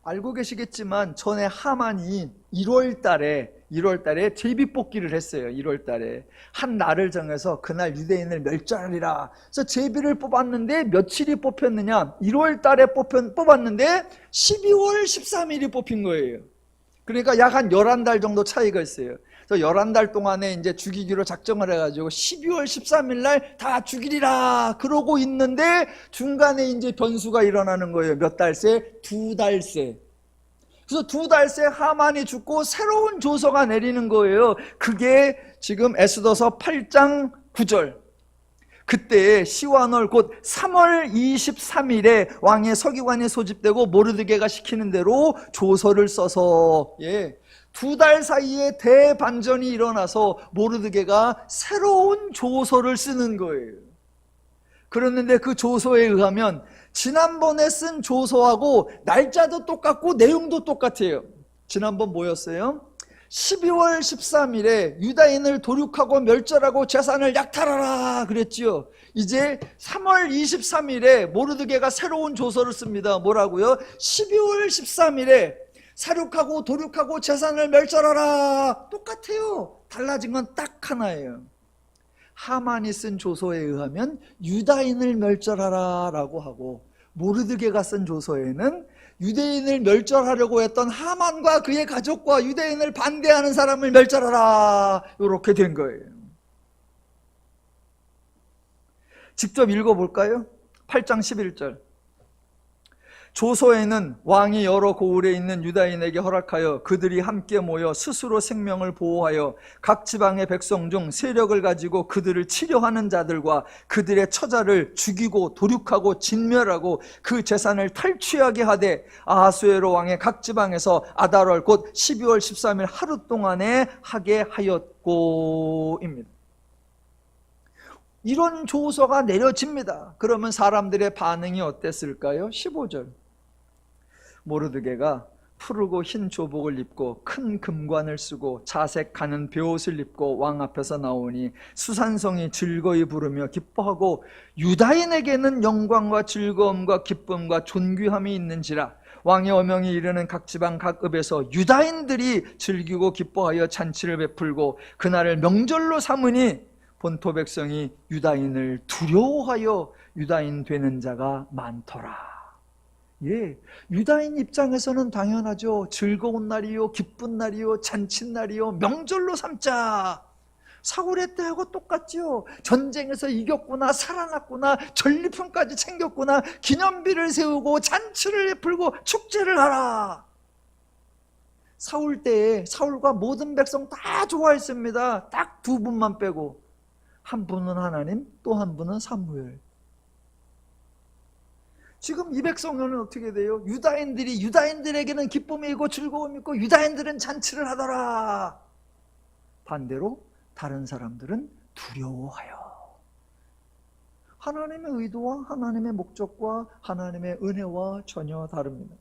알고 계시겠지만 전에 하만이 1월 달에 제비뽑기를 했어요. 1월 달에 한 날을 정해서 그날 유대인을 멸절하리라. 그래서 제비를 뽑았는데 며칠이 뽑혔느냐? 1월 달에 뽑았는데 12월 13일이 뽑힌 거예요. 그러니까 약 한 11달 정도 차이가 있어요. 그래서 11달 동안에 이제 죽이기로 작정을 해가지고 12월 13일 날 다 죽이리라 그러고 있는데 중간에 이제 변수가 일어나는 거예요. 몇 달 새? 2달 새. 그래서 2달 새 하만이 죽고 새로운 조서가 내리는 거예요. 그게 지금 에스더서 8장 9절. 그때 시완월 곧 3월 23일에 왕의 서기관이 소집되고 모르드게가 시키는 대로 조서를 써서 2달 사이에 대반전이 일어나서 모르드게가 새로운 조서를 쓰는 거예요. 그랬는데 그 조서에 의하면 지난번에 쓴 조서하고 날짜도 똑같고 내용도 똑같아요. 지난번 뭐였어요? 12월 13일에 유다인을 도륙하고 멸절하고 재산을 약탈하라 그랬지요. 이제 3월 23일에 모르드게가 새로운 조서를 씁니다. 뭐라고요? 12월 13일에 사륙하고 도륙하고 재산을 멸절하라. 똑같아요. 달라진 건 딱 하나예요. 하만이 쓴 조서에 의하면 유다인을 멸절하라 라고 하고, 모르드게가 쓴 조서에는 유대인을 멸절하려고 했던 하만과 그의 가족과 유대인을 반대하는 사람을 멸절하라, 이렇게 된 거예요. 직접 읽어볼까요? 8장 11절. 조서에는 왕이 여러 고을에 있는 유다인에게 허락하여 그들이 함께 모여 스스로 생명을 보호하여 각 지방의 백성 중 세력을 가지고 그들을 치려하는 자들과 그들의 처자를 죽이고 도륙하고 진멸하고 그 재산을 탈취하게 하되 아하수에로 왕의 각 지방에서 아달월 곧 12월 13일 하루 동안에 하게 하였고입니다. 이런 조서가 내려집니다. 그러면 사람들의 반응이 어땠을까요? 15절. 모르드게가 푸르고 흰 조복을 입고 큰 금관을 쓰고 자색 가는 베옷을 입고 왕 앞에서 나오니 수산성이 즐거이 부르며 기뻐하고 유다인에게는 영광과 즐거움과 기쁨과 존귀함이 있는지라 왕의 어명이 이르는 각 지방 각 읍에서 유다인들이 즐기고 기뻐하여 잔치를 베풀고 그날을 명절로 삼으니 본토 백성이 유다인을 두려워하여 유다인 되는 자가 많더라. 예, 유다인 입장에서는 당연하죠. 즐거운 날이요, 기쁜 날이요, 잔칫날이요, 명절로 삼자. 사울의 때하고 똑같죠. 전쟁에서 이겼구나, 살아났구나, 전리품까지 챙겼구나, 기념비를 세우고 잔치를 베풀고 축제를 하라. 사울 때에 사울과 모든 백성 다 좋아했습니다. 딱 2분만 빼고, 한 분은 하나님, 또 한 분은 사무엘. 지금 이 백성은 어떻게 돼요? 유다인들에게는 기쁨이 있고 즐거움이 있고 유다인들은 잔치를 하더라. 반대로 다른 사람들은 두려워하여. 하나님의 의도와 하나님의 목적과 하나님의 은혜와 전혀 다릅니다.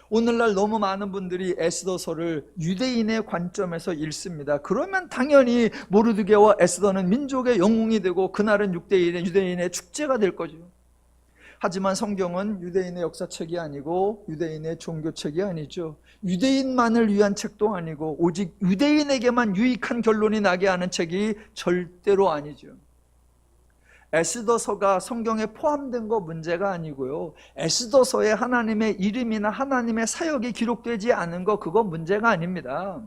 오늘날 너무 많은 분들이 에스더서를 유대인의 관점에서 읽습니다. 그러면 당연히 모르드게와 에스더는 민족의 영웅이 되고 그날은 유대인의 축제가 될 거죠. 하지만 성경은 유대인의 역사책이 아니고 유대인의 종교책이 아니죠. 유대인만을 위한 책도 아니고 오직 유대인에게만 유익한 결론이 나게 하는 책이 절대로 아니죠. 에스더서가 성경에 포함된 거 문제가 아니고요. 에스더서에 하나님의 이름이나 하나님의 사역이 기록되지 않은 거 그거 문제가 아닙니다.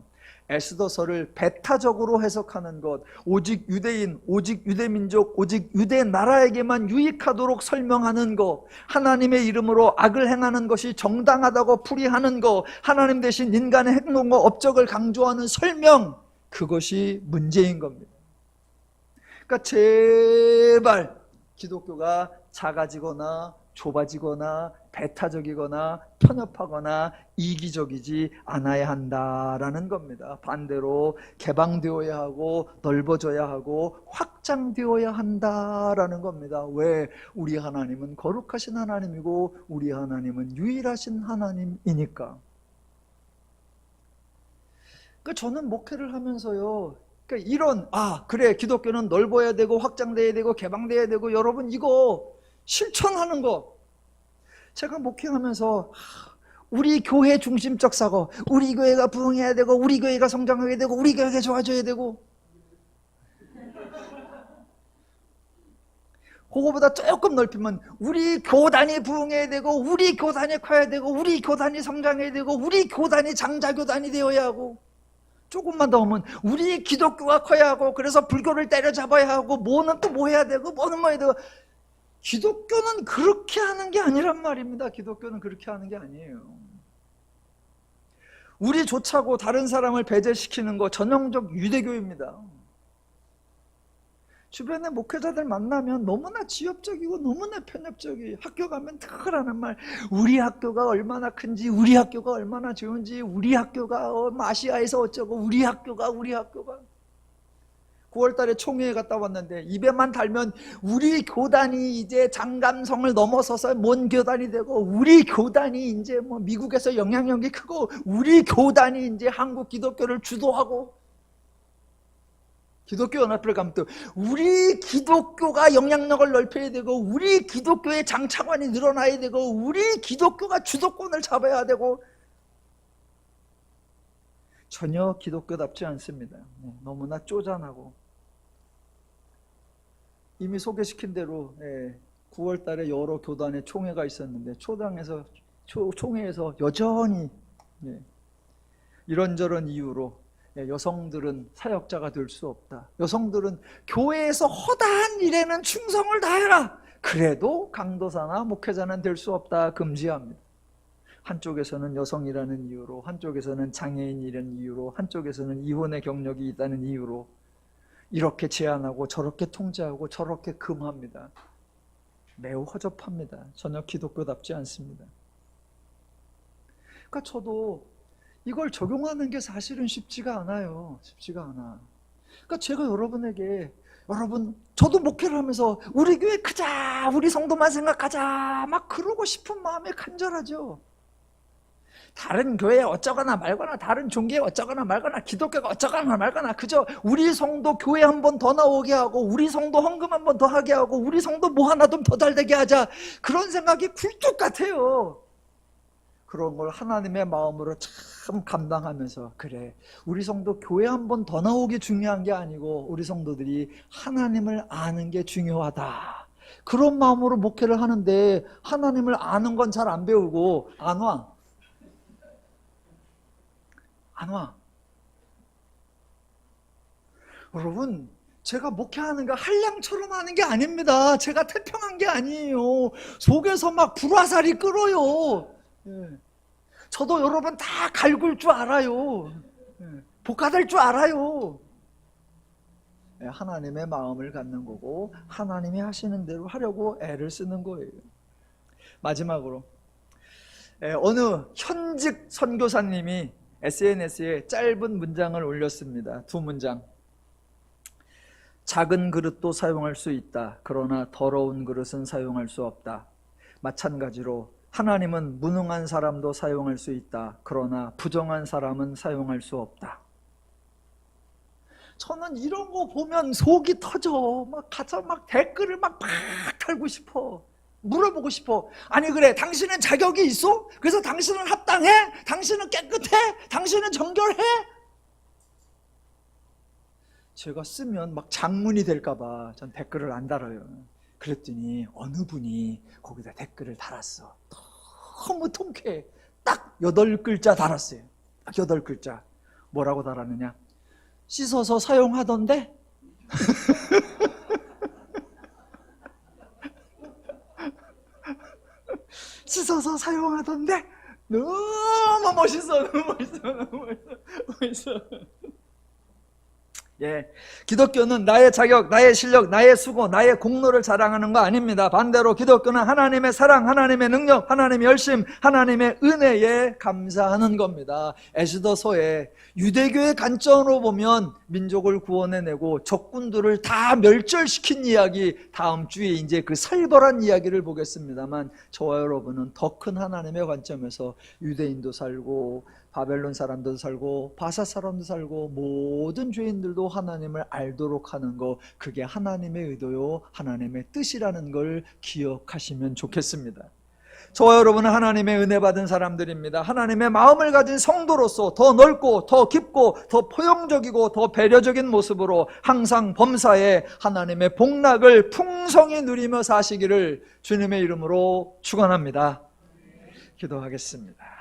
에스더서를 배타적으로 해석하는 것, 오직 유대인, 오직 유대민족, 오직 유대 나라에게만 유익하도록 설명하는 것, 하나님의 이름으로 악을 행하는 것이 정당하다고 풀이하는 것, 하나님 대신 인간의 행동과 업적을 강조하는 설명, 그것이 문제인 겁니다. 그러니까 제발 기독교가 작아지거나 좁아지거나 배타적이거나 편협하거나 이기적이지 않아야 한다라는 겁니다. 반대로 개방되어야 하고 넓어져야 하고 확장되어야 한다라는 겁니다. 왜? 우리 하나님은 거룩하신 하나님이고 우리 하나님은 유일하신 하나님이니까. 그러니까 저는 목회를 하면서요, 그러니까 이런 그래 기독교는 넓어야 되고 확장돼야 되고 개방돼야 되고 여러분 이거 실천하는 거, 제가 목회하면서 우리 교회 중심적 사고, 우리 교회가 부흥해야 되고 우리 교회가 성장하게 되고 우리 교회가 좋아져야 되고, 그거보다 조금 넓히면 우리 교단이 부흥해야 되고 우리 교단이 커야 되고 우리 교단이 성장해야 되고 우리 교단이 장자교단이 되어야 하고, 조금만 더 오면 우리 기독교가 커야 하고 그래서 불교를 때려잡아야 하고 뭐는 또 뭐 해야 되고 뭐는 뭐 해야 되고. 기독교는 그렇게 하는 게 아니란 말입니다. 기독교는 그렇게 하는 게 아니에요. 우리 좋자고 다른 사람을 배제시키는 거 전형적 유대교입니다. 주변에 목회자들 만나면 너무나 지엽적이고 너무나 편협적이, 학교 가면 늘 하는 말, 우리 학교가 얼마나 큰지, 우리 학교가 얼마나 좋은지, 우리 학교가 아시아에서 어쩌고, 우리 학교가 9월달에 총회에 갔다 왔는데 입에만 달면 우리 교단이 이제 장감성을 넘어서서 뭔 교단이 되고, 우리 교단이 이제 뭐 미국에서 영향력이 크고, 우리 교단이 이제 한국 기독교를 주도하고, 기독교 연합회를 가면 또 우리 기독교가 영향력을 넓혀야 되고, 우리 기독교의 장차관이 늘어나야 되고, 우리 기독교가 주도권을 잡아야 되고, 전혀 기독교답지 않습니다. 너무나 쪼잔하고. 이미 소개시킨 대로 9월 달에 여러 교단의 총회가 있었는데 총회에서 여전히 이런저런 이유로 여성들은 사역자가 될 수 없다. 여성들은 교회에서 허다한 일에는 충성을 다해라. 그래도 강도사나 목회자는 될 수 없다. 금지합니다. 한쪽에서는 여성이라는 이유로, 한쪽에서는 장애인이라는 이유로, 한쪽에서는 이혼의 경력이 있다는 이유로 이렇게 제한하고 저렇게 통제하고 저렇게 금합니다. 매우 허접합니다. 전혀 기독교답지 않습니다. 그러니까 저도 이걸 적용하는 게 사실은 쉽지가 않아요. 쉽지가 않아. 그러니까 제가 여러분에게, 저도 목회를 하면서 우리 교회 크자, 우리 성도만 생각하자 막 그러고 싶은 마음이 간절하죠. 다른 교회 어쩌거나 말거나, 다른 종교에 어쩌거나 말거나, 기독교가 어쩌거나 말거나, 그저 우리 성도 교회 한 번 더 나오게 하고, 우리 성도 헌금 한 번 더 하게 하고, 우리 성도 뭐 하나 좀 더 잘 되게 하자, 그런 생각이 굴뚝 같아요. 그런 걸 하나님의 마음으로 참 감당하면서, 그래, 우리 성도 교회 한 번 더 나오기 중요한 게 아니고 우리 성도들이 하나님을 아는 게 중요하다, 그런 마음으로 목회를 하는데, 하나님을 아는 건 잘 안 배우고 안 와. 여러분, 제가 목회하는 거 한량처럼 하는 게 아닙니다. 제가 태평한 게 아니에요. 속에서 막 불화살이 끓어요. 저도 여러분 다 갈굴 줄 알아요. 볶아댈 줄 알아요. 하나님의 마음을 갖는 거고, 하나님이 하시는 대로 하려고 애를 쓰는 거예요. 마지막으로 어느 현직 선교사님이 SNS에 짧은 문장을 올렸습니다. 2문장. 작은 그릇도 사용할 수 있다. 그러나 더러운 그릇은 사용할 수 없다. 마찬가지로 하나님은 무능한 사람도 사용할 수 있다. 그러나 부정한 사람은 사용할 수 없다. 저는 이런 거 보면 속이 터져. 막 가서 막 댓글을 막 달고 싶어. 물어보고 싶어. 아니 그래, 당신은 자격이 있어? 그래서 당신은 합당해? 당신은 깨끗해? 당신은 정결해? 제가 쓰면 막 장문이 될까봐 전 댓글을 안 달아요. 그랬더니 어느 분이 거기다 댓글을 달았어. 너무 통쾌해. 딱 8글자 달았어요. 딱 8글자. 뭐라고 달았느냐? 씻어서 사용하던데? 씻어서 사용하던데? 너무 멋있어. 너무 멋있어. 기독교는 나의 자격, 나의 실력, 나의 수고, 나의 공로를 자랑하는 거 아닙니다. 반대로 기독교는 하나님의 사랑, 하나님의 능력, 하나님의 열심, 하나님의 은혜에 감사하는 겁니다. 에스더서에 유대교의 관점으로 보면 민족을 구원해내고 적군들을 다 멸절시킨 이야기, 다음 주에 이제 그 살벌한 이야기를 보겠습니다만, 저와 여러분은 더 큰 하나님의 관점에서 유대인도 살고 바벨론 사람도 살고 바사 사람도 살고 모든 죄인들도 하나님을 알도록 하는 거, 그게 하나님의 의도요, 하나님의 뜻이라는 걸 기억하시면 좋겠습니다. 저와 여러분은 하나님의 은혜 받은 사람들입니다. 하나님의 마음을 가진 성도로서 더 넓고 더 깊고 더 포용적이고 더 배려적인 모습으로 항상 범사에 하나님의 복락을 풍성히 누리며 사시기를 주님의 이름으로 축원합니다. 기도하겠습니다.